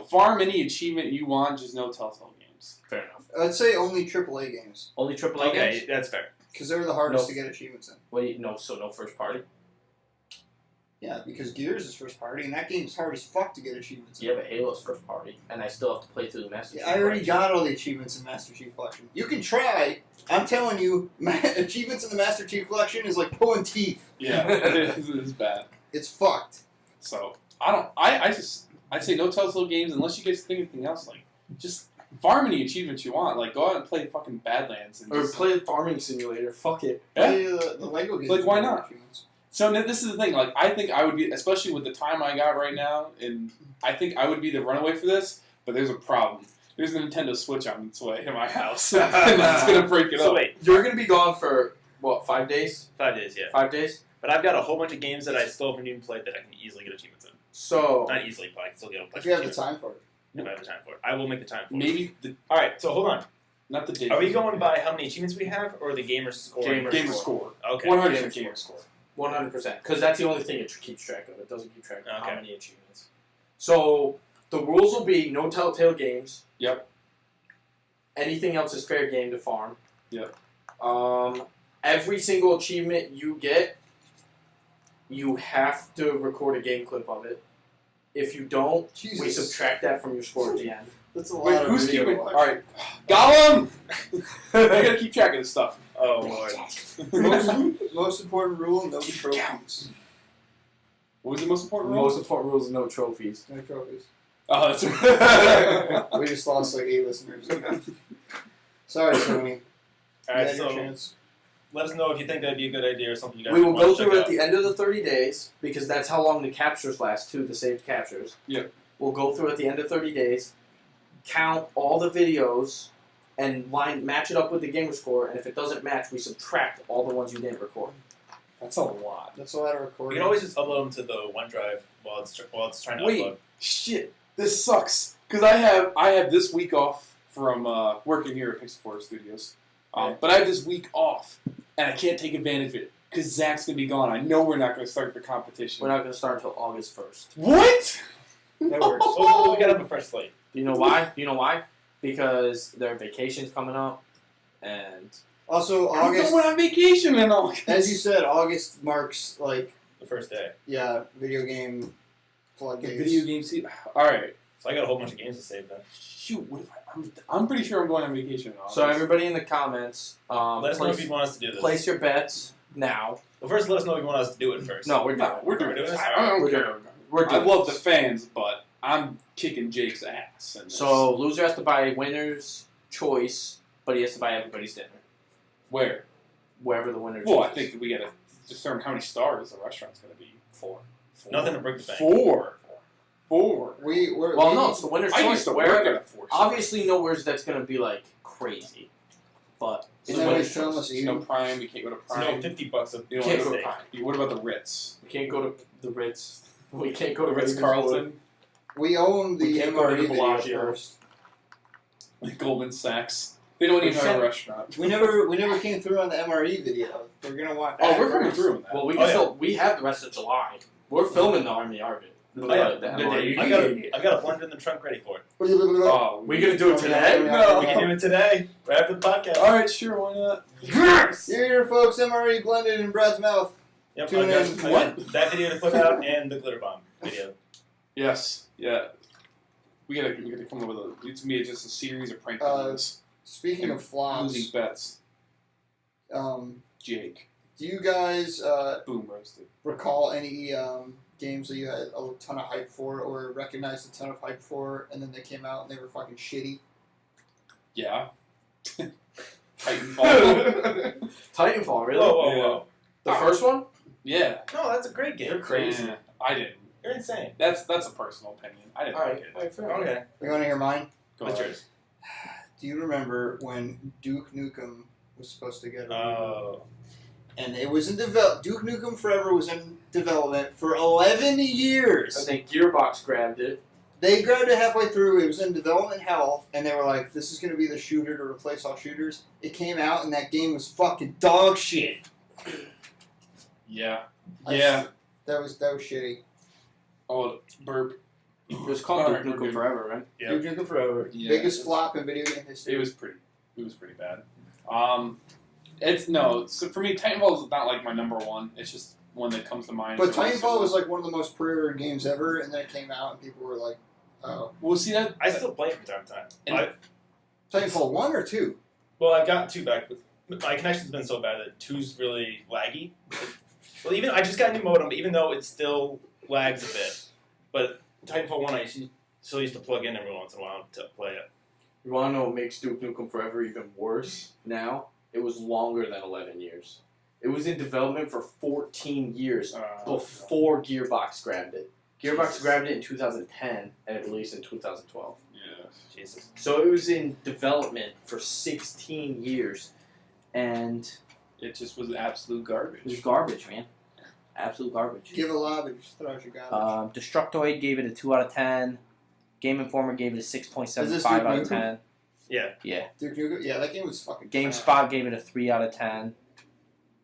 farm any achievement you want, just no Telltale games. fair enough. I'd say only AAA games Only AAA okay, games. that's fair. because they're the hardest No. to get achievements in. What do you, no, so no first party. Yeah, because Gears is first party, and that game's hard as fuck to get achievements in. Yeah, but Halo's first party, and I still have to play through the Master Chief Yeah, I already Collection. got all the achievements in Master Chief Collection. You can try. I'm telling you, achievements in the Master Chief Collection is like pulling teeth. Yeah, it is bad. It's fucked. So I'd say no Telltale games unless you guys think anything else. Like just farm any achievements you want. Like go out and play fucking Badlands and Or just, play Farming Simulator. Fuck it. Yeah. Play the Lego games. Like, why with not? achievements. So this is the thing. Like I think I would be, especially with the time I got right now, and I think I would be the runaway for this. But there's a problem. There's a Nintendo Switch on its way in my house, and that's gonna break it So up. wait, You're gonna be gone for what? 5 days? 5 days, yeah. 5 days. But I've got a whole bunch of games that I still haven't even played that I can easily get achievements in. So Not easily, but I can still get them. If you have the time for it. If I have the time for it, I will make the time for it. Maybe All right, so hold on. not the date. Are we going by how many achievements we have, or the gamer score? Gamer score? Okay. 100% gamer score. 100%, because that's the only thing it keeps track of. It doesn't keep track of how Okay. many achievements. So the rules will be no Telltale games. Yep. Anything else is fair game to farm. Yep. Every single achievement you get, you have to record a game clip of it. If you don't, Jesus. we subtract that from your score at the end. That's a lot Wait, of who's video keeping? to All watch. right, Gollum. I gotta keep track of this stuff. Oh lord. Most important rule: no trophies. What was the most important The rule? most important rule is no trophies. No trophies. Oh, that's right. We just lost like 8 listeners. Sorry, Sony. All right, You had your so chance. let us know if you think that'd be a good idea or something you guys We will want go to through check at out. the end of the 30 days because that's how long the captures last too, the saved captures. Yep. We'll go through at the end of 30 days, count all the videos, and match it up with the gamer score. And if it doesn't match, we subtract all the ones you didn't record. That's a lot. That's a lot of You recording. can always just upload them to the OneDrive while it's trying to Wait. upload. Shit, this sucks. Because I have this week off from working here at Pixel Forest Studios. But I have this week off, and I can't take advantage of it because Zach's gonna be gone. I know we're not gonna start the competition. We're not going to start until August 1st. What? That works. Well, we got up a fresh slate. Do you know why? Because their vacation's coming up, and Also, I'm August, going on vacation in August. as you said, August marks like The first day. video game the floodgates. video game season. All right. So I got a whole bunch of games to save then. Shoot. What if I'm pretty sure I'm going on vacation in August. so everybody in the comments, Let us know if you want us to do this. place your bets now. Well, first, let us know if you want us to do it first. No, we're doing No, it. we're doing We're doing this. this? I don't We're care. doing it. We're I doing love the this. fans, but I'm kicking Jake's ass. In this. So loser has to buy winner's choice, but he has to buy everybody's dinner where? wherever the winner. Well, I chooses. think that we gotta determine how many stars the restaurant's gonna be. Four. Nothing to break the bank. Four. Well, no, it's the winner's I choice. used to Where work at a 4 star. obviously nowhere's that's gonna be like crazy, but it's And then winner's we film choice. us You know, Prime. We can't go to So Prime. no, $50 a You don't Can't want to go go to to Prime. What about the Ritz? We can't go to the Ritz. We can't go to Ritz Ravenswood. Carlton. We own We the can't go to MRE the video Bellagio. first. Goldman Sachs. They don't even have a restaurant. We never came through on the MRE video. We're gonna want that. Oh, we're coming first. through on that. Well, we Oh, can yeah. still we have the rest of July. We're filming the Army Arvin. Oh, yeah. The The MRE. day- I got a blender in the trunk ready for it. Oh, We gonna do it today? No. We can do it today, right after the podcast. All right, sure, why not? Here, folks, MRE blended in Brad's mouth. Yep, Tune I got, in. I got that video to put out and the glitter bomb video. Yes, yeah. We gotta come up with a. It's me just a series of prank Uh, videos. Speaking of flops, Losing bets. Jake, do you guys boom roasted. recall any games that you had a ton of hype for, or recognized a ton of hype for, and then they came out and they were fucking shitty? Yeah. Titanfall. Titanfall, really? Whoa, whoa, Yeah. whoa. The first one? Yeah. No, that's a great game. You're crazy. Yeah, I didn't. You're insane. That's a personal opinion. I didn't like it. fair. Okay. You want to hear mine? Go What's ahead. yours? Do you remember when Duke Nukem was supposed to get a reboot? Oh. And it was in Duke Nukem Forever was in development for 11 I years. think Gearbox grabbed it. They grabbed it halfway through. It was in development hell, and they were like, "This is going to be the shooter to replace all shooters." It came out, and that game was fucking dog shit. Yeah. I- Yeah. That was shitty. Oh, burp. It was called Alright, Duke we're Nukem good. Forever, right? Yeah. Duke Nukem Forever, Yeah. biggest flop in video game history. It was pretty bad. It's no. So for me, Titanfall is not like my number one. It's just one that comes to mind. But So Titanfall was like one of the most pre-ordered games ever, and then it came out, and people were like, "Oh, Well, see that. I still play it from time to time. And- Titanfall 1 or 2?" Well, I got 2 back, but my connection's been so bad that 2's really laggy. Well, even I just got a new modem, even though it still lags a bit. But Titanfall 1, still used to plug in every once in a while to play it. You want to know what makes Duke Nukem Forever even worse now? It was longer than 11 years. It was in development for 14 years before Gearbox grabbed it. Gearbox Jesus. grabbed it in 2010 and it released in 2012. Yeah. Jesus. So it was in development for 16 years and It just was absolute garbage. It was garbage, man. Absolute garbage. Give a lob and just throw out your garbage. Destructoid gave it a 2 out of 10. Game Informer gave it a 6.75 Duke out of Nukem? 10. Yeah. Duke Nukem, yeah, that game was fucking. GameSpot gave it a 3 out of 10.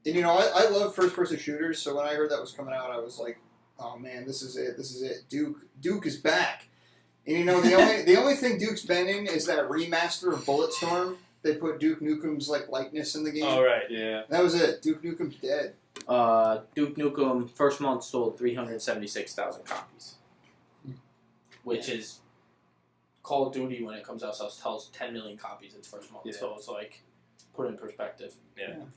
And you know, I love first-person shooters, so when I heard that was coming out, I was like, "Oh man, this is it! This is it! Duke is back!" And you know, the only thing Duke's been in is that remaster of Bulletstorm. They put Duke Nukem's like likeness in the game. All right. Yeah. That was it. Duke Nukem's dead. Duke Nukem first month sold 376,000 copies, which is Call of Duty when it comes out sells 10 million copies its first month. Yeah. So it's like, put in perspective.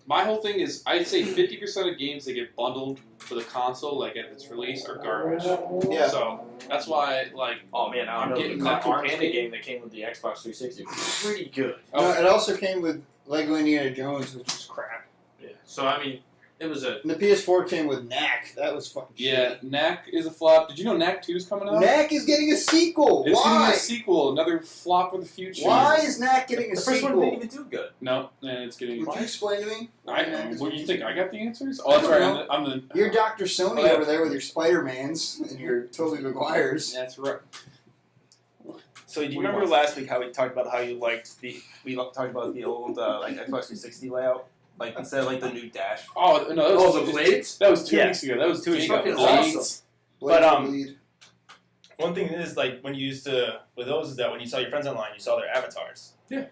My whole thing is, I'd say 50% of games that get bundled for the console, like at its release, are garbage. Yeah. So that's why, like, Oh man, I I'm don't know. getting The that Kung Fu arms Panda game. game that came with the Xbox 360 was pretty good. No, it also came with Lego Indiana Jones, which was crap. Yeah. So I mean, it was a. And the PS4 came with Knack. That was fucking Yeah, Knack is a flop. Did you know Knack 2 is coming out? Knack is getting a sequel. It's Why? getting a sequel, another flop of the future. Why is Knack getting a The first sequel? one didn't even do good. No, and it's getting. Would you explain to me? I Knack know. is What do you think? I got the answers? I Oh, that's don't right. know. I'm the. You're Dr. Sony Oh, yeah. over there with your Spider-Mans and your Tobey Maguires. That's right. So do you What do you remember want? last week how we talked about how you liked talked about the old like Xbox 360 layout, like instead of like the new dash. Oh no, that was Oh, the blades? That was 2 Yeah. weeks ago. That was 2 weeks Fucking ago. awesome. Blades. But, Bleed. One thing is like when you used to with those is that when you saw your friends online, you saw their avatars. Yeah. Do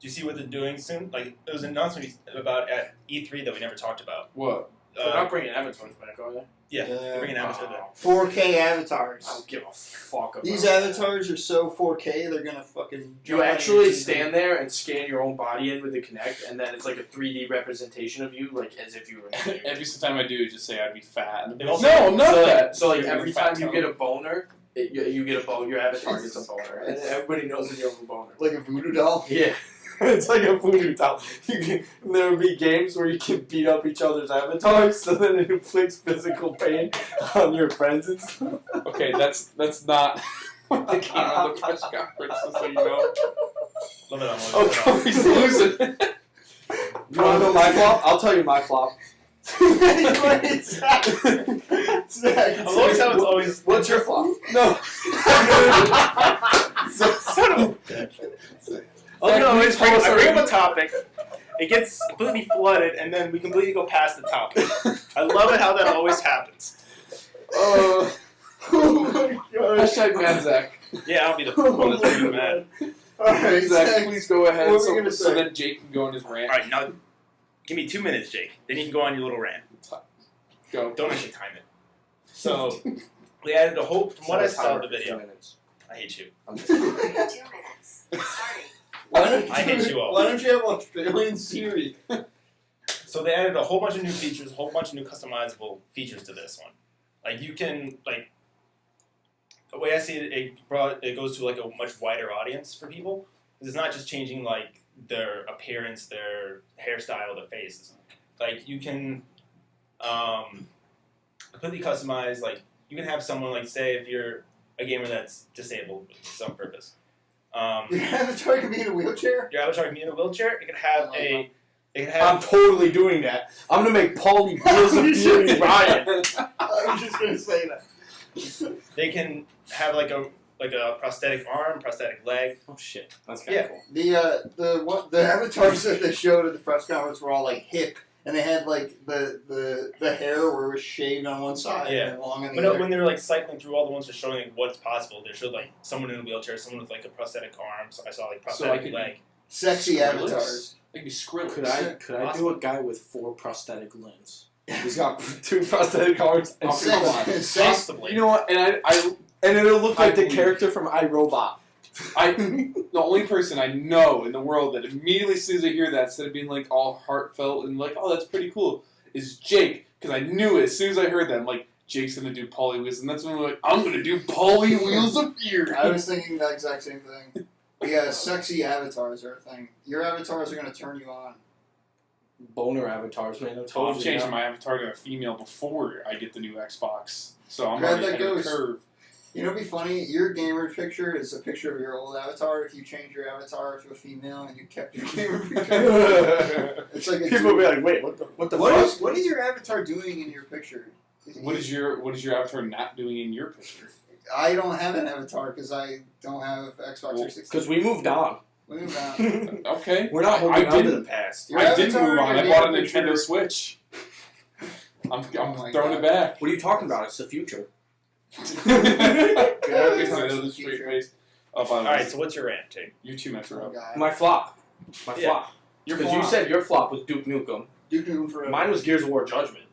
you see what they're doing soon? Like there was an announcement about at E3 that we never talked about. What? They're not bringing avatars back, are they? Yeah, they're bringing avatars back. 4K avatars. I don't give a fuck about These that. avatars are so 4K, they're gonna fucking. You actually stand there and scan your own body in with the Kinect, and then it's like a 3D representation of you, like as if you were. Every time I do, just say I'd be fat. They also- No, I'm not so, fat. so like You're every fat time you tone. get a boner, you get a bone. Your avatar gets a boner, and everybody knows that you have a boner. like a voodoo doll. Yeah. It's like a voodoo doll. There will be games where you can beat up each other's avatars, so then it inflicts physical pain on your friends and stuff. Okay, that's not what they came on the press conference, just so you know. Love it. Oh, Kobe's losing. You want to know my flop? I'll tell you my flop. Wait, Zach. Zach, I've always how it's always. What's your flop? No. Son of a bitch. Oh no! I bring up a topic. It gets completely flooded, and then we completely go past the topic. I love it how that always happens. Oh my gosh. Hashtag Mad Zach. Yeah, I'll be the one that's being mad. Alright, Zach, Zach. please go ahead What were so, you gonna so say? that Jake can go on his rant. All right, now give me 2 minutes, Jake. Then you can go on your little rant. Go. Don't actually time it. So we added a whole. From what I saw in the video, I hate you. 2 minutes. Starting. Why don't I hate you all. Why don't you have Australian Siri? So they added a whole bunch of new features, a whole bunch of new customizable features to this one. Like you can like. The way I see it, it goes to like a much wider audience for people. It's not just changing like their appearance, their hairstyle, their faces. Like you can completely customize. Like you can have someone like say if you're a gamer that's disabled for some purpose. Your avatar can be in a wheelchair? Your avatar can be in a wheelchair. It can have a. It can I'm have. totally doing that. I'm gonna make Paulie Wheels of Fury Ryan. I was just gonna say that. They can have like a prosthetic arm, prosthetic leg. Oh shit, that's kind of Yeah. cool. The avatars that they showed at the press conference were all like hip, and they had like the hair where it was shaved on one side Yeah. and long on the But other. when they were like cycling through all the ones that showing like, what's possible, they showed like someone in a wheelchair, someone with like a prosthetic arm. So I saw like So I prosthetic could- leg. Sexy Skrillex? avatars. Like be Skrillex. Could I do a guy with 4 prosthetic limbs? He's got 2 prosthetic arms. And Oh, two come arms. on. Sex. Possibly. You know what? And And it'll look like I the believe- character from iRobot. the only person I know in the world that immediately as soon as I hear that, instead of being like all heartfelt and like, oh, that's pretty cool, is Jake. Because I knew it as soon as I heard that. I'm like, Jake's gonna do Pauly Wheels, and that's when I'm like, I'm gonna do Pauly Wheels of Fury. I was thinking the exact same thing. Yeah, sexy avatars are a thing. Your avatars are gonna turn you on. Boner avatars, man. I'm I'm told you. changing now. my avatar to a female before I get the new Xbox. So I'm Grab already that ahead of the ghost. curve. You know, it'd be funny. Your gamer picture is a picture of your old avatar. If you change your avatar to a female and you kept your gamer picture, it's like a People will be like, wait, what the what fuck? what is your avatar doing in your picture? What is your avatar not doing in your picture? I don't have an avatar because I don't have Xbox 360. Because we moved on. We moved on. Okay. We're not I holding on to didn't- the past. Your I did avatar move on. and I your bought a gamer picture- Nintendo Switch. I'm Oh my throwing God. it back. What are you talking about? It's the future. Another straight face. Up on All right. So what's your rant, Jake? You two mess her Oh, up. God. My flop. My Yeah. flop. Your Because you said your flop was Duke Nukem. Duke Nukem Forever. Mine was Gears of War Judgment.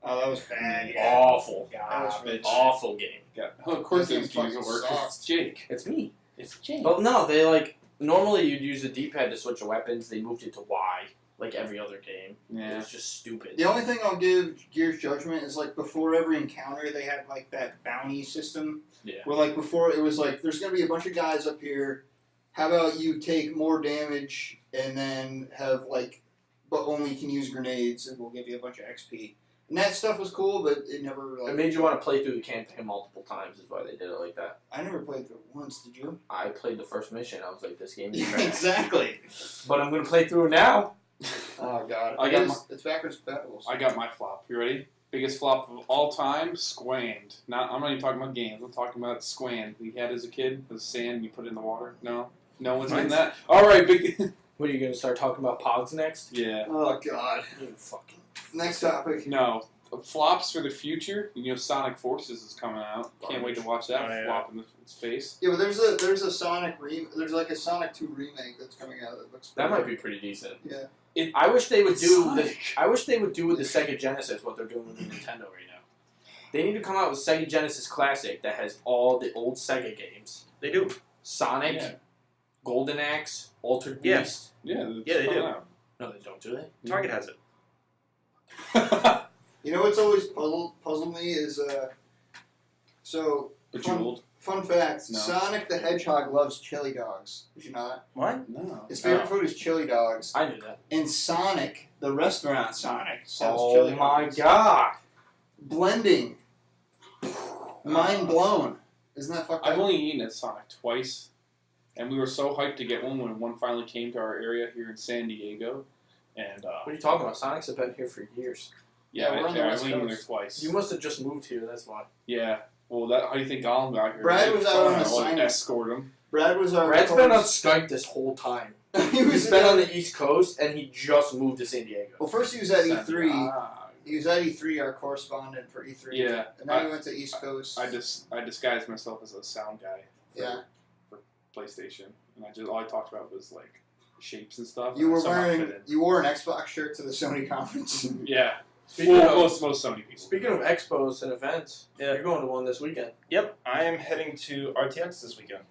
Oh, that was bad. Awful. That was Garbage. Awful game. Yeah. Oh, of course That it's game Gears of War. fucking 'Cause it's Jake. It's me. It's Jake. But no, they like normally you'd use the D-pad to switch your weapons. They moved it to Y, like every other game. It Yeah. was just stupid. The only thing I'll give Gears Judgment is like before every encounter they had like that bounty system. Yeah. Where like before it was like there's gonna be a bunch of guys up here. How about you take more damage and then have like but only can use grenades and will give you a bunch of XP. And that stuff was cool, but it never It like. made you want to play through the campaign multiple times. Is why they did it like that. I never played through it once. Did you? I played the first mission. I was like, this game is Yeah, trash. exactly. But I'm gonna play through it now. Oh god. I got It's backwards battles. I got my flop. You ready? Biggest flop of all time, Squand. I'm not even talking about games. I'm talking about Squand. We had as a kid, the sand you put in the water. No one's in that. All right, big. What are you gonna start talking about Pogs next? Yeah. Oh god. You fucking. Next topic. No. Flops for the future. Sonic Forces is coming out. Can't wait to watch that Oh, yeah. flop in its face. Yeah, but there's a Sonic there's like a Sonic 2 remake that's coming out that looks. That cool. might be pretty decent. Yeah. I wish they would do. Sonic. I wish they would do with the Sega Genesis what they're doing with the Nintendo right now. They need to come out with Sega Genesis Classic that has all the old Sega games. They do. Sonic, Yeah. Golden Axe, Altered Yeah. Beast. Yeah, Yeah, they do. No, they don't, do they? Target has it. You know what's always puzzled me is so Bejeweled. fun fact: No. Sonic the Hedgehog loves chili dogs. Did you know that? What? No. His favorite Oh. food is chili dogs. I knew that. And Sonic, the restaurant Sonic, sells Oh chili my dogs. god! Blending. Mind blown. Isn't that fucked I've up? only eaten at Sonic twice, and we were so hyped to get one when one finally came to our area here in San Diego. And What are you talking about? Sonics have been here for years. Yeah, we're on the I've West only eaten there Coast. twice. You must have just moved here. That's why. Yeah. Well, how do you think Gollum got here? Brad was out on I assignment. escort him. Brad was our. Brad's been on Skype this whole time. he He's was been on the East Coast, and he just moved to San Diego. Well, first he was at E3. Ah, He was at E3, our correspondent for E3. Yeah, And then he went to East Coast. I disguised myself as a sound guy. For, Yeah. For PlayStation, and all I talked about was like shapes and stuff. You and I were somehow wearing. fit in. You wore an Xbox shirt to the Sony conference. Yeah. Speaking Well, of most Sony people. speaking of expos and events, Yeah. you're going to one this weekend. Yep. I am heading to RTX this weekend.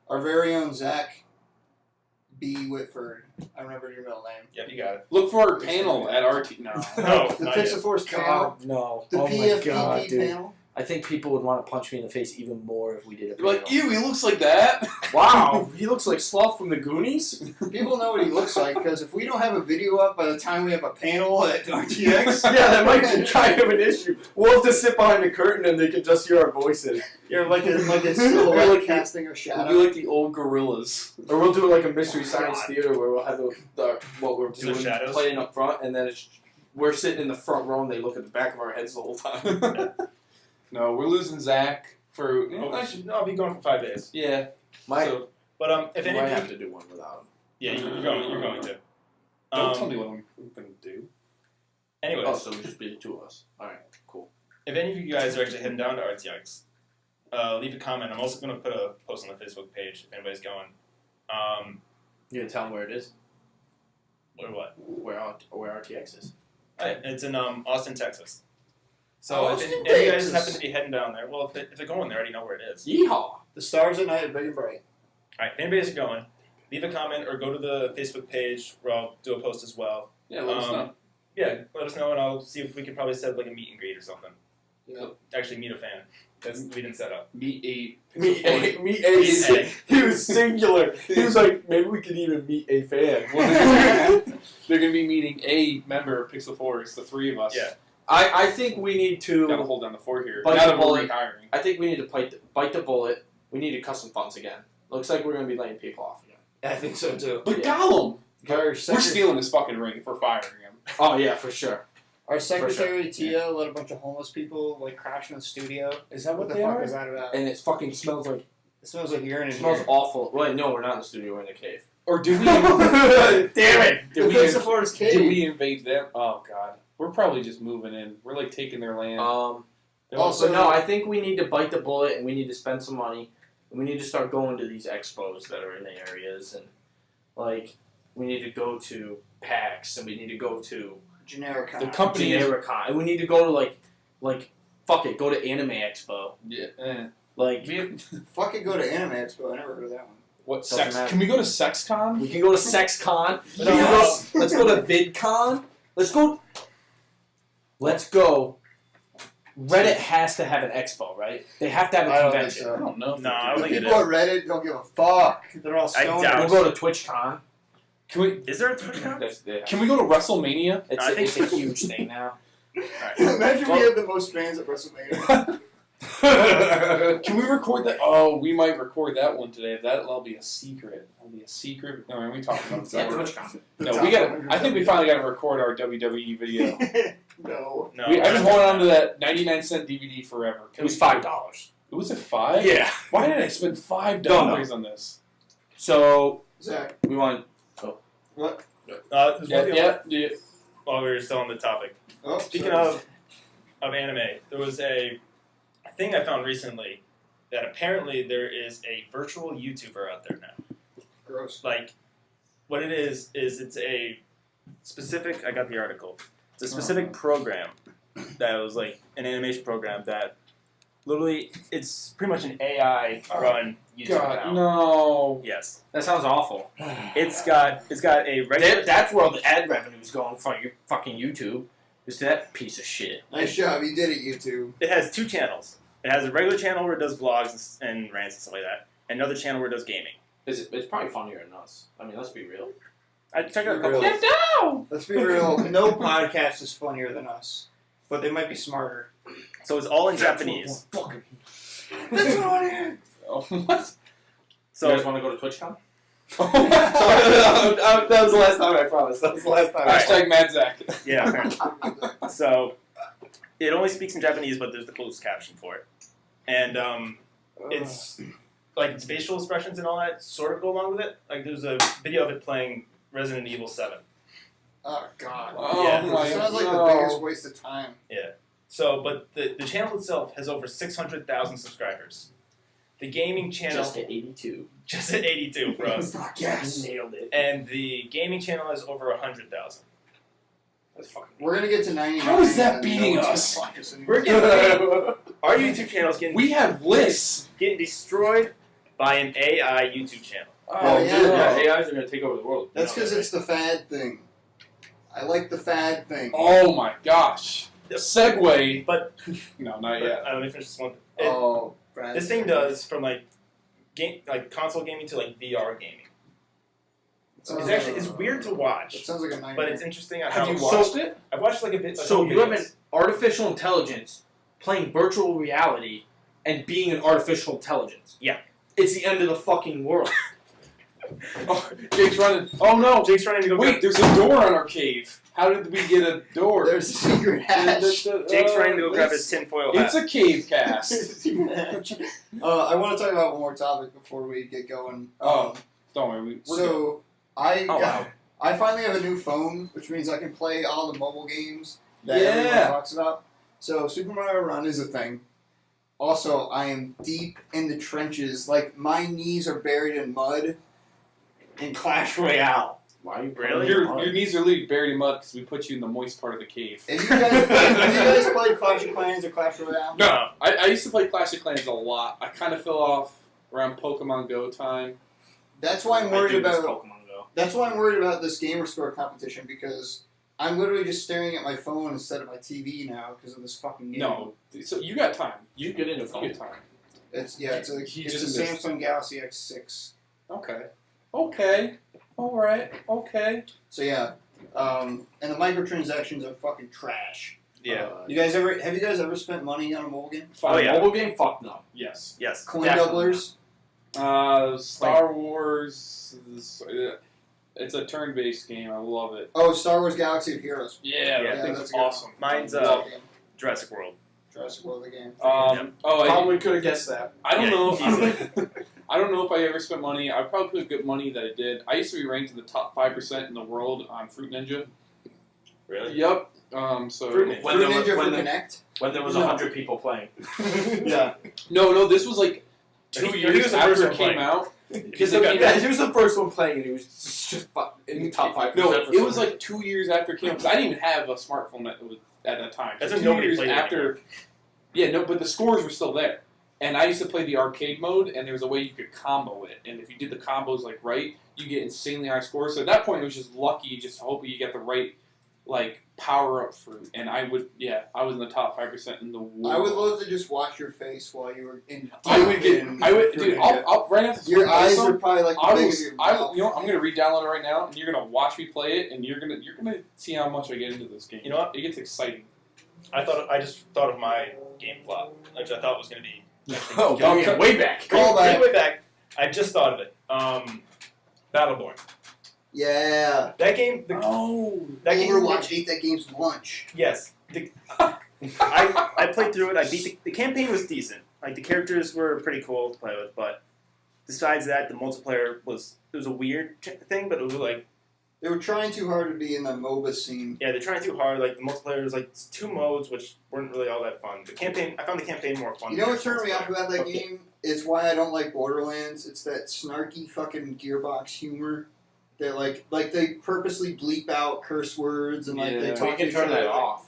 Our very own Zach B. Whitford. I remember your middle name. Yep, you got it. Look for our panel at RT. No. No, The not yet. Pixel panel. no! The Oh my PFPP god, dude! panel. I think people would want to punch me in the face even more if we did it. They're like, ew, he looks like that. Wow, he looks like Sloth from the Goonies. People know what he looks like because if we don't have a video up by the time we have a panel at RTX, Yeah, that might be kind of an issue. We'll have to sit behind the curtain and they can just hear our voices. you're like a silhouette Like- casting a We'll shadow. be like the old gorillas. Or we'll do like a mystery science theater where we'll have the what we're Just the doing shadows? playing up front, and then we're sitting in the front row and they look at the back of our heads the whole time. No, we're losing Zach for. I'll be going for 5 days. Yeah. Might, So, But if we any might of have you, to do one without him. yeah, you're going to. don't tell me what I'm going to do. Anyways, Oh, so it'll just be the two of us. Alright, cool. if any of you guys are actually heading down to RTX, leave a comment. I'm also going to put a post on the Facebook page if anybody's going. You gonna tell them where it is? Or what? Where RTX is? It's in Austin, Texas. So Austin, if you guys Texas. happen to be heading down there, well, if they're going, they already know where it is. Yeehaw! The stars at night are big and bright. All right, if anybody's going, leave a comment or go to the Facebook page where I'll do a post as well. Yeah, let us know. Yeah, let us know and I'll see if we can probably set up like a meet and greet or something. Yeah. Actually, meet a fan. That's we didn't set up. Meet a. Meet a Meet a. He was singular. He was like, maybe we could even meet a fan. Well, they're going to be meeting a member of Pixel Force, the three of us. Yeah. I think we need Gotta to. hold down the fort here. Bite Now the that we're bullet. rehiring. I think we need to bite the bullet. We need to custom funds again. Looks like we're gonna be laying people off again. I think so too. But Yeah. Gollum! Our We're secretary, stealing his fucking ring for firing him. Oh yeah, for sure. our secretary Tia let a bunch of homeless people like crash in the studio. Is that What the fuck is that about? And it fucking smells like It smells like urine in it smells here. awful. Wait, no, we're not in the studio. We're in the cave. Or did we? Damn it! The Pixel Force cave. Did we invade them? Oh god, we're probably just moving in. We're like taking their land. They're also- So no, I think we need to bite the bullet and we need to spend some money. And we need to start going to these expos that are in the areas and like we need to go to PAX and we need to go to Generic. The company is Genericon and we need to go to like fuck it, go to Anime Expo. yeah. Like We have, Fuck it, go to Anime Expo. I never heard of that one. what Doesn't sex? matter. Can we go to SexCon? we can go to SexCon. Yes. Let's go to VidCon. Let's go. Reddit has to have an expo, right? They have to have I a don't think convention. so. I don't know. if No, they I do. don't think it People is. at Reddit don't give a fuck. They're all I stoned. doubt We'll go to TwitchCon. Can we Is there a TwitchCon? can we go to WrestleMania? I think It's a huge thing now. Imagine we have the most fans at WrestleMania. Can we record that? Oh, we might record that one today. That'll be a secret. That'll be a secret. No, are we talking about Yeah, that? TwitchCon. No, we got. I think we finally got to record our WWE video. No. No. I've been holding on to that 99-cent DVD forever. It was $5. It was at $5. Yeah. Why did I spend $5 on this? So Zach, we want. what? There's one thing Yeah. while we were still on the topic. Oh, Speaking sorry. of anime, there was a thing I found recently that apparently there is a virtual YouTuber out there now. Gross. Like, what it is it's a specific. I got the article. It's a specific program that was like an animation program that literally it's pretty much an AI run YouTube God, account. no. Yes, That sounds awful. it's got a regular. That's where all the ad revenue is going from your fucking YouTube. Is that piece of shit? Nice job. You did it, YouTube. It has two channels. It has a regular channel where it does vlogs and rants and stuff like that, and another channel where it does gaming. It's probably funnier than us. I mean, let's be real. I checked out a couple. Real. Let's be real. No podcast is funnier than us, but they might be smarter. So it's all in Japanese. That's what I want to hear. Oh, what? So you guys So want to go to TwitchCon? That was the last time, I promise. That was the last time. Hashtag Mad Zach. yeah, apparently. So it only speaks in Japanese, but there's the closed caption for it, and it's like its facial expressions and all that sort of go along with it. Like there's a video of it playing Resident Evil 7. Oh God. Oh Yeah. my Sounds like no. the biggest waste of time. So, but the channel itself has over 600,000 subscribers. The gaming channel Just at 82. just at 82 for us, Yes. Nailed it. and the gaming channel has over 100,000. That's fucking. We're gonna get to 99. How is that and beating no one's us? gonna fuck us anymore. We're getting our YouTube channel is We have lists. getting destroyed by an AI YouTube channel. Oh, yeah. Yeah, AIs are gonna take over the world. That's because it's the fad thing. I like the fad thing. Oh my gosh. Segway. But No, not yet. let me finish this one. Oh, Brad. This thing does from like console gaming to like VR gaming. It's weird to It watch, sounds like a nightmare. but it's interesting on Have how you watched it? I've watched like a bit. So you have an artificial intelligence playing virtual reality and being an artificial intelligence. Yeah. It's the end of the fucking world. Oh, Jake's running. Oh no. Jake's trying to go. Wait, there's a door on our cave. How did we get a door? There's a secret hatch. Jake's trying to go grab his tinfoil hat. It's a cave cast. Secret hatch. I want to talk about one more topic before we get going. Oh, Don't worry. We're good. So I Oh, wow. I finally have a new phone, which means I can play all the mobile games that Yeah. everyone talks about. So Super Mario Run is a thing. Also, I am deep in the trenches. Like, my knees are buried in mud in Clash Royale. Why are you Really? Your knees are literally buried in mud because we put you in the moist part of the cave. Have you guys played Clash of Clans or Clash Royale? No, I used to play Clash of Clans a lot. I kind of fell off around Pokemon Go time. That's why I'm worried I do miss about. Pokemon Go. That's why I'm worried about this gamer score competition, because I'm literally just staring at my phone instead of my TV now because of this fucking game. No, so you got time. You get into You phone. get time. It's a He it's just a missed. Samsung Galaxy X6. Okay. All right. Okay. So yeah, and the microtransactions are fucking trash. Yeah. You guys have you guys ever spent money on a mobile game? Oh, yeah. Mobile game? Fuck no. Yes. Yes. Coin Definitely doublers. Star Wars. It's a turn-based game. I love it. Oh, Star Wars Galaxy of Heroes. Yeah, Yeah, that thing's that's good. awesome. Mine's Love the game. Jurassic World. Jurassic World the game. Yep. Oh, Probably could have guessed that. I don't Yeah, know. easily. I don't know if I ever spent money. I probably put good money that I did. I used to be ranked in the top 5% in the world on Fruit Ninja. Really? Yep. So Fruit Ninja. When Fruit there Ninja was- for when the- Connect. When there was No. 100 people playing. Yeah. no, this was like 2 He years was the after first it one came playing. out. Because it got- he was the first one playing, and he was just in the top 5%. No, for it was some like 2 years after it came out. 'Cause I didn't even have a smartphone at that time. That's So when 2 nobody years played it after. Yeah, no, but the scores were still there. And I used to play the arcade mode, and there was a way you could combo it. And if you did the combos like right, you get insanely high scores. So at that point, it was just lucky, just hoping you get the right like power up fruit, and I was in the top 5% in the world. I would love to just watch your face while you were in. Dude. I'll right after this. Your we play eyes some, are probably like the I big was, of your I, mouth. you know, I'm gonna re-download it right now, and you're gonna watch me play it, and you're gonna see how much I get into this game. You know what? It gets exciting. I just thought of my game flop, which I thought was going to be. Oh, going way back. Call back. Way back. I just thought of it. Battleborn. Yeah. That game. That game. Overwatch ate that game's lunch. Yes. I played through it. I beat the campaign was decent. Like the characters were pretty cool to play with, but besides that, the multiplayer was a weird thing. But it was like They were trying too hard to be in the MOBA scene. they're trying too hard. Like the multiplayer was like 2 modes, which weren't really all that fun. I found the campaign more fun. You know what turned me off about that Okay. game? Is why I don't like Borderlands. It's that snarky fucking Gearbox humor. That like they purposely bleep out curse words and like they Yeah. talk We to can each turn other that like- off.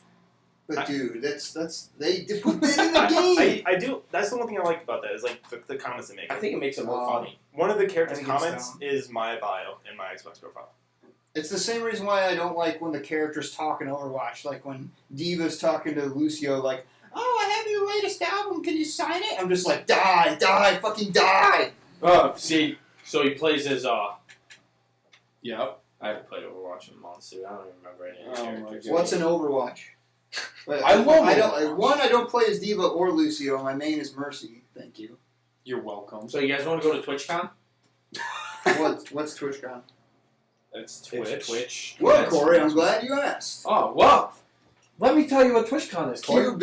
But dude, that's they put that in the game. I do. That's the one thing I like about that is like the comments they make. I think it makes it more funny. One of the characters' I think it's comments dumb. is my bio in my Xbox profile. It's the same reason why I don't like when the characters talk in Overwatch. Like when Diva's talking to Lucio, like, "Oh, I have your latest album. Can you sign it?" I'm just like, die, fucking die. Oh, see, so he plays as Yep. I haven't played Overwatch in months, dude. I don't even remember any of the Oh my characters. God. What's an Overwatch? But I love I don't play as Diva or Lucio. My main is Mercy. Thank you. You're welcome. So you guys want to go to TwitchCon? What's TwitchCon? It's Twitch. It's Twitch. Well, Corey, I'm glad you asked. Oh, well. Let me tell you what TwitchCon is, Corey. Cue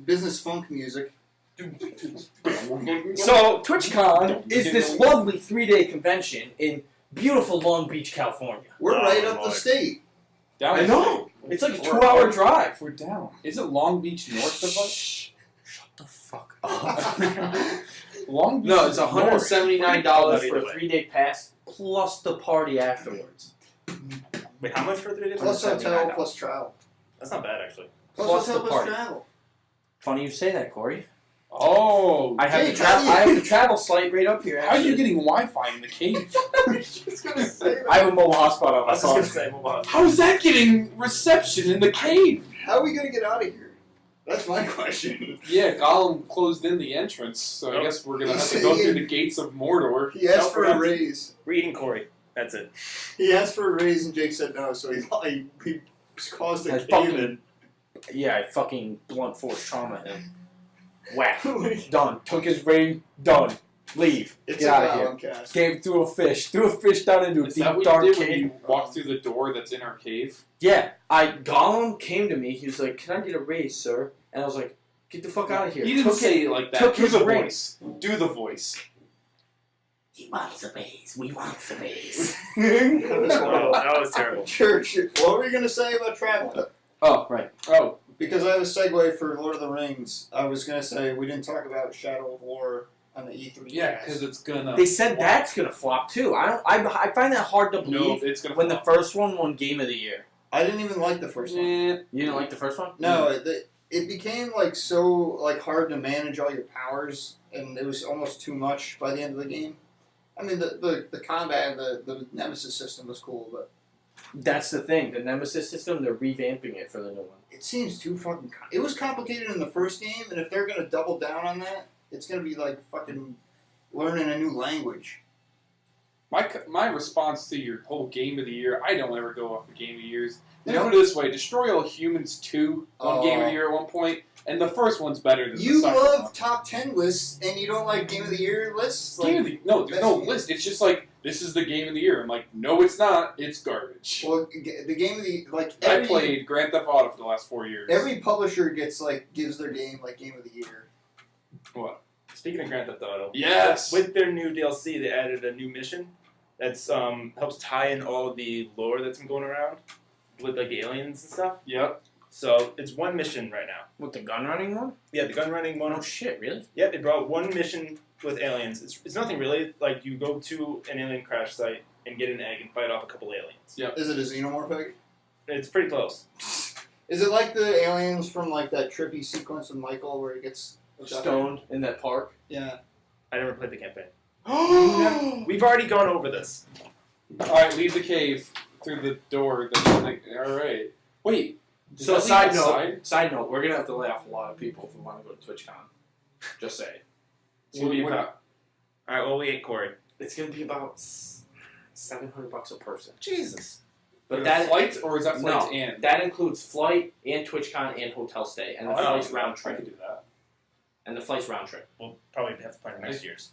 business funk music. So, TwitchCon is this lovely 3-day convention in beautiful Long Beach, California. We're Oh, right up the Lord. state. Down I know. It's like a 2-hour drive. We're down. Isn't Long Beach north of us? Shut the fuck up. Long Beach. No, it's is north. $179 for a Either way. 3-day pass plus the party afterwards. Wait, how much for 3 days? Plus hotel, $179. plus travel. That's not bad actually. Plus hotel, the plus party. travel. Funny you say that, Corey. Oh. I have Hey, the how do you- I have the travel site right up here. How are you actually. getting Wi-Fi in the cave? I was just gonna say that. I have a mobile hotspot on I my was just gonna phone. say, move on. How is that getting reception in the cave? How are we gonna get out of here? That's my question. Yeah, Gollum closed in the entrance, so I Oh. guess we're gonna have to He's go through saying- the gates of Mordor. He asked No, for we're a empty. raise. We're eating Corey. That's it. He asked for a raise and Jake said no, so he caused a I cave fucking- Yeah, I fucking blunt force trauma him. Whack. Done. Took his ring. Done. Leave. It's Get a out of here. Gollum cast. Gave threw a fish. Threw a fish down into a Is deep that what dark you did when cave. you walked through the door that's in our cave? Yeah, Gollum came to me. He was like, "Can I get a raise, sir?" And I was like, "Get the fuck out of here." You didn't Took say it- it like that. took Do his the ring. voice. Do the voice. He wants a raise. We want a raise. That was terrible. Church, what were you gonna say about travel? Oh, right. Oh, Because I have a segue for Lord of the Rings. I was gonna say we didn't talk about Shadow of War on the E3. yeah, cast. because it's gonna. They said that's gonna flop too. I find that hard to No, believe. it's gonna. When the flop. first one won Game of the Year. I didn't even like the first one. Eh, You didn't like the first one? No, it became like so like hard to manage all your powers, and it was almost too much by the end of the game. I mean, the combat, the Nemesis system was cool, but That's the thing. The Nemesis system, they're revamping it for the new one. it seems too fucking. It was complicated in the first game, and if they're gonna double down on that, it's gonna be like fucking learning a new language. my response to your whole Game of the Year, I don't ever go off the Game of the Years. You know- Put it this way: Destroy All Humans 2 won Game of the Year at one point, and the first one's better than You the second love one. top 10 lists, and you don't like Game of the Year lists. Game of Like, the, no, there's no that's- list. It's just like this is the Game of the Year. I'm like, no, it's not. It's garbage. well, the Game of the like I every, played Grand Theft Auto for the last 4 years. every publisher gives their game like Game of the Year. Speaking of Grand Theft Auto, Yes. with their new DLC, they added a new mission that's helps tie in all of the lore that's been going around with like the aliens and stuff. Yep. So it's one mission right now. With the gun running one? Yeah, the gun running one. Oh shit, really? Yeah, they brought one mission with aliens. It's nothing really. Like you go to an alien crash site and get an egg and fight off a couple aliens. Is it a xenomorph egg? It's pretty close. Is it like the aliens from like that trippy sequence with Michael where he gets Stoned in that park. Yeah. I never played the campaign. We've already gone over this. All right, leave the cave through the door. That's like, all right. Wait. does So that leave side outside? side note, we're gonna have to lay off a lot of people if we want to go to TwitchCon. Just say it's gonna be What- about All right, well, we ate Corey. it's gonna be about $700 a person. Jesus. For But the that flights, or is that flights no, and? that includes flight and TwitchCon and hotel stay and the I flight's could round I trip could do that. and the flight's round trip. We'll probably have to plan for next year's.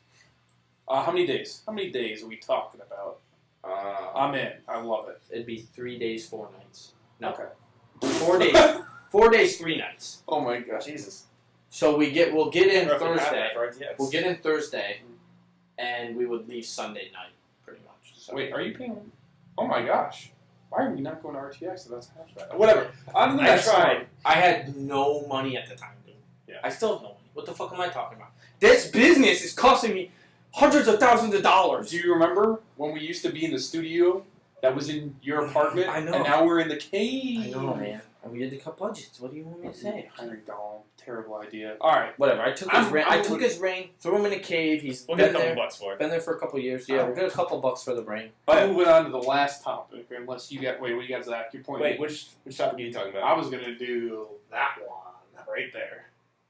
How many days? How many days are we talking about? I'm in. I love it. It'd be 3 days, 4 nights. No, Okay. 4 days. 4 days, 3 nights. Oh my gosh. Jesus. So we'll get in Roughly half Thursday. that for RTX. We'll get in Thursday, and we would leave Sunday night, pretty much. So. Wait, are you paying? Oh my gosh. Why are we not going to RTX? So that's half that. Whatever. On to the I next tried. one. I had no money at the time, dude. Yeah. I still have no money. What the fuck am I talking about? This business is costing me hundreds of thousands of dollars. Do you remember when we used to be in the studio that was in your apartment? I know. And now we're in the cave. I know, man. We had to cut budgets. What do you want me to say? Henry Dahl. Terrible idea. All right. Whatever. I took his I'm- ring. I'm I took his ring. Threw him in a cave. He's We'll get a been couple there. bucks for it. Been there for a couple years. Yeah, we'll get a couple bucks for the ring. I'm moving on to the last topic, unless you got. Wait, what do you got, Zach? Your point. Wait, which topic are you talking about? I was gonna do that one right there.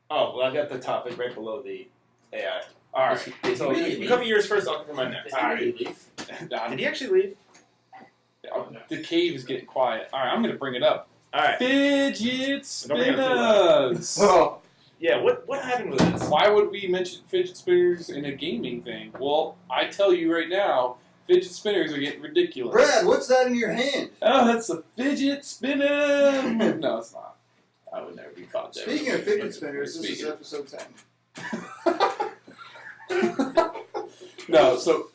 Oh, well, I got the topic right below the AI. All right. So really you cover yours first. I'll cover mine next. Is he really leave? Did he actually leave? The cave is getting quiet. All right, I'm gonna bring it up. All right. Fidget Don't bring it up too spinners. Yeah. What happened with this? Why would we mention fidget spinners in a gaming thing? Well, I tell you right now, fidget spinners are getting ridiculous. Brad, what's that in your hand? Oh, that's a fidget spinner. No, it's not. I would never be caught there. Speaking of fidget spinners, this is Speaking- episode 10. No, so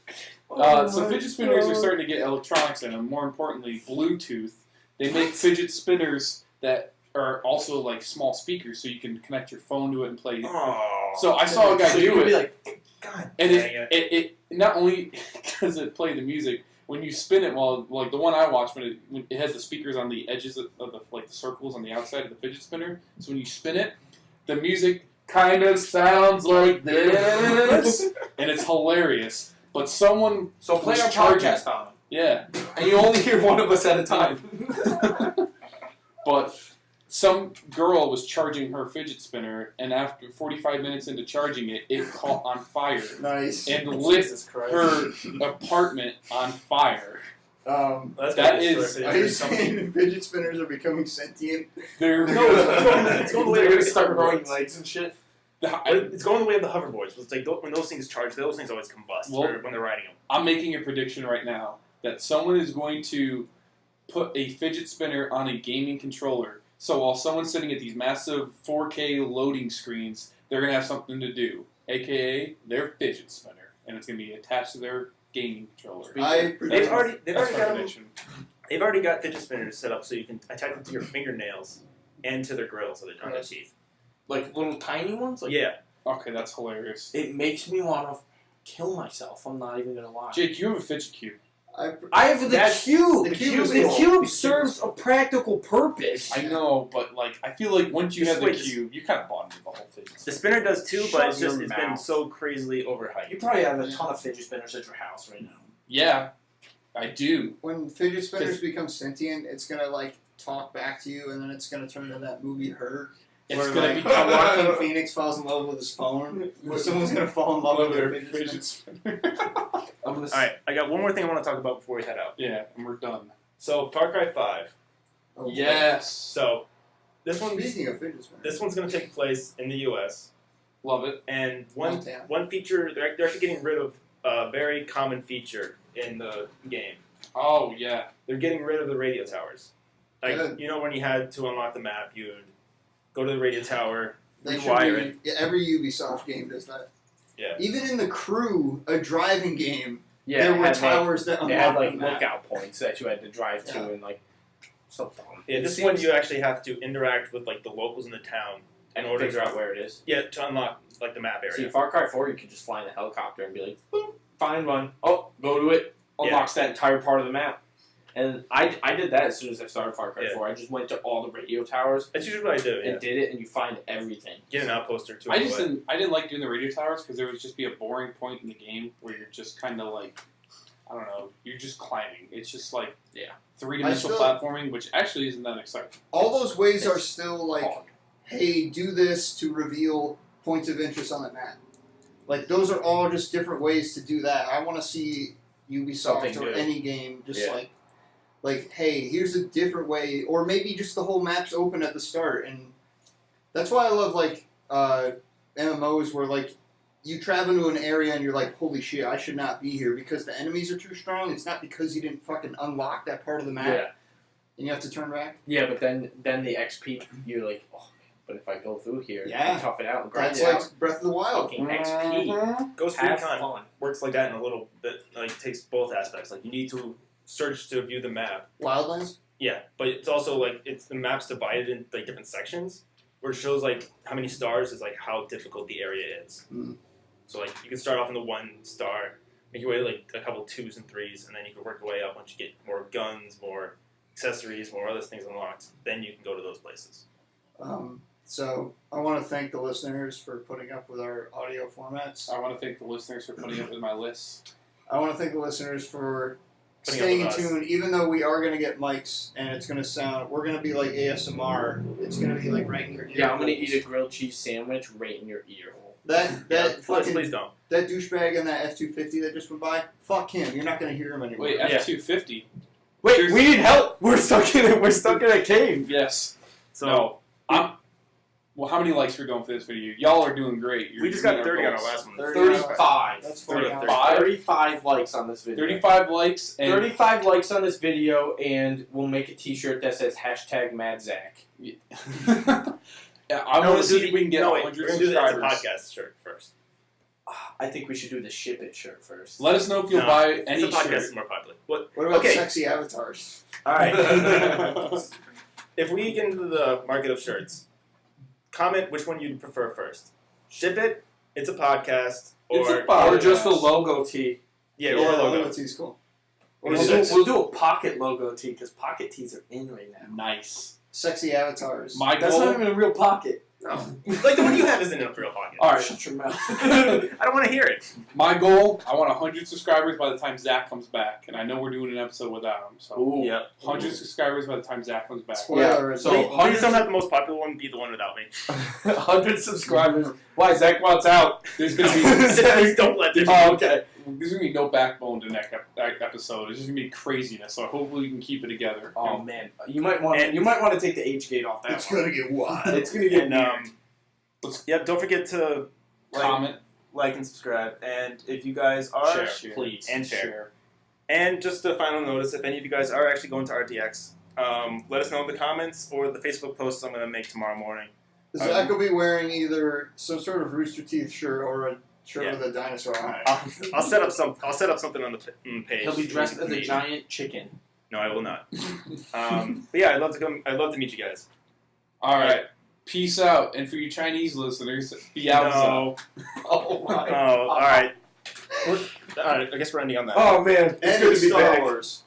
fidget spinners are starting to get electronics in them. More importantly, Bluetooth. They make fidget spinners that are also like small speakers, so you can connect your phone to it and play. Oh. So I saw a guy So you do could it, be like, God. and dang it not only does it play the music. When you spin it, well, like the one I watched, when it has the speakers on the edges of the like the circles on the outside of the fidget spinner. So when you spin it, the music kind of sounds like this, and it's hilarious. But someone, so play was our charging- podcast on him. yeah, And you only hear one of us at a time. but some girl was charging her fidget spinner, and after 45 minutes into charging it, it caught on fire Nice. and lit Jesus Christ. her apartment on fire. That's That gotta be is- story. Are you saying fidget spinners are becoming sentient? They're No, it's going the way They're of gonna the start hoverboards. growing legs and shit. It's going the way of the hoverboards. It's like when those things charge, those things always combust Well- when they're riding them. I'm making a prediction right now that someone is going to put a fidget spinner on a gaming controller. So while someone's sitting at these massive 4K loading screens, they're going to have something to do, aka their fidget spinner, and it's going to be attached to their gaming controller. They've That's already my got them. prediction. They've already got fidget spinners set up so you can attach them to your fingernails and to their grills on their teeth. Like little tiny ones? Like, Yeah. Okay, that's hilarious. It makes me want to kill myself. I'm not even going to lie. Jake, you have a fidget cube. I have the That's- cube. the cube is The cool. cube serves a practical purpose. I know, but like I feel like once you Just have the wait, just- cube, you kind of bought into the whole fidget The spinner. spinner does too, but Shut it's just your it's been mouth. so crazily overhyped. You probably have a ton of fidget spinners at your house right now. Yeah, I do. When fidget spinners become sentient, it's gonna like talk back to you, and then it's gonna turn into that movie Her. It's where gonna like, become Joaquin Phoenix falls in love with his phone. Where someone's gonna fall in love with their fidget spinner. I'm gonna. All right, I got one more thing I want to talk about before we head out. Yeah, and we're done. So Far Cry 5. Oh, Yes, So this one's Speaking of fidget spinners, this one's going to take place in the U.S. love it. and Montana. one feature they're actually getting rid of a very common feature in the game. Oh yeah, They're getting rid of the radio towers. Like Good. you know when you had to unlock the map, you'd go to the radio tower, They should rewire be- it. yeah, every Ubisoft game does that. Yeah. Even in the Crew, a driving game, Yeah, there it were had, towers that Like, it unlocked had like the map. lookout points that you had to drive to, Yeah. and like so dumb. Yeah, this one you actually have to interact with like the locals in the town in order figure to out where it is. Yeah, to unlock like the map area. See, Far Cry 4, you could just fly in a helicopter and be like, boom, find one. Oh, go to it. Unlocks that entire part of the map. And I did that as soon as I started Far Cry Yeah. 4. I just went to all the radio towers That's usually what I do. Yeah. and did it, and you find everything. Get an outpost or two. I on the just way. didn't like doing the radio towers because there would just be a boring point in the game where you're just kind of like I don't know, you're just climbing. It's just like Yeah. 3-dimensional platforming, which actually isn't that exciting. All those ways are It's still like, hard. hey, do this to reveal points of interest on the map. Like those are all just different ways to do that. I want to see Ubisoft Something or new. any game just Yeah. like, hey, here's a different way, or maybe just the whole map's open at the start, and that's why I love like MMOs where like you travel to an area and you're like, holy shit, I should not be here because the enemies are too strong. It's not because you didn't fucking unlock that part of the map, Yeah. and you have to turn back. Yeah, but then the XP, you're like, oh, but if I go through here, Yeah. and tough it out and grind That's it like out, Breath of the Wild. fucking XP. Ghost Have Recon fun. works like that in a little bit. Like takes both aspects. Like you need to search to view the map. Wildlands. Yeah, but it's also like it's the map's divided in like different sections where it shows like how many stars is like how difficult the area is. Mm. So like you can start off in the 1 star, make your way to like a couple 2s and 3s, and then you can work your way up once you get more guns, more accessories, more other things unlocked. Then you can go to those places. So I want to thank the listeners for putting up with our audio formats. I want to thank the listeners for putting up with my list. I want to thank the listeners for Putting up staying in with us. tune, even though we are going to get mics and it's going to sound, we're going to be like ASMR. It's going to be like right in your ear. Yeah, I'm gonna eat a grilled cheese sandwich right in your ear hole. That Yeah, fucking please don't. that douchebag in that F-250 that just went by. Fuck him. You're not going to hear him anymore. Wait, Yeah. F-250? Wait, There's- we need help. We're stuck in a cave. Yes. So No. Well, how many likes are we going for this video? Y'all are doing great. You're we just got meeting 30 on our goals. last one. 35. That's 30, 40. 35 likes on this video. 35 likes and 35 likes on this video, and we'll make a T-shirt that says #MadZach. Yeah, I want to see if we can get no, wait, 100 we're gonna do the subscribers. podcast shirt first. I think we should do the ship it shirt first. Let us know if you'll No, buy any the podcast shirt. is more popular. What? What about Okay. sexy avatars? All right. If we get into the market of shirts, comment which one you'd prefer first. Ship it. It's a podcast. Or It's a podcast. Or just a logo tee. yeah, or a logo. Tee's cool. Or We'll just- do a pocket logo tee because pocket tees are in right now. Nice. Sexy avatars. My That's goal. not even a real pocket. like the one you have isn't in a real pocket. All right. Shut your mouth. I don't want to hear it. My goal. I want 100 subscribers by the time Zach comes back, and I know we're doing an episode without him. So Ooh. Yep. 100 subscribers by the time Zach comes back. Spoiler. so- Please, 100 don't have the most popular one be the one without me. 100 subscribers. Why, Zach wants out. There's gonna be Please don't let this. Oh, okay. there's gonna be no backbone to that episode. It's just gonna be craziness. So hopefully we can keep it together. Oh man, you might want to take the H gate off that It's one. gonna get wild. It's gonna get And yep. Don't forget to Comment, like and subscribe. And if you guys are share, please. and share. And just a final notice: if any of you guys are actually going to RTX, let us know in the comments or the Facebook posts I'm going to make tomorrow morning. Zach will be wearing either some sort of Rooster Teeth shirt or a shirt with a dinosaur on it. I'll set up something on the page. He'll be dressed as a giant chicken. No, I will not. But yeah, I'd love to come. I'd love to meet you guys. All right. Peace out. And for you Chinese listeners, be out. No. Oh my. Oh, all right. All right. I guess we're ending on that. Oh man, it's And good it's to be Star back. Wars.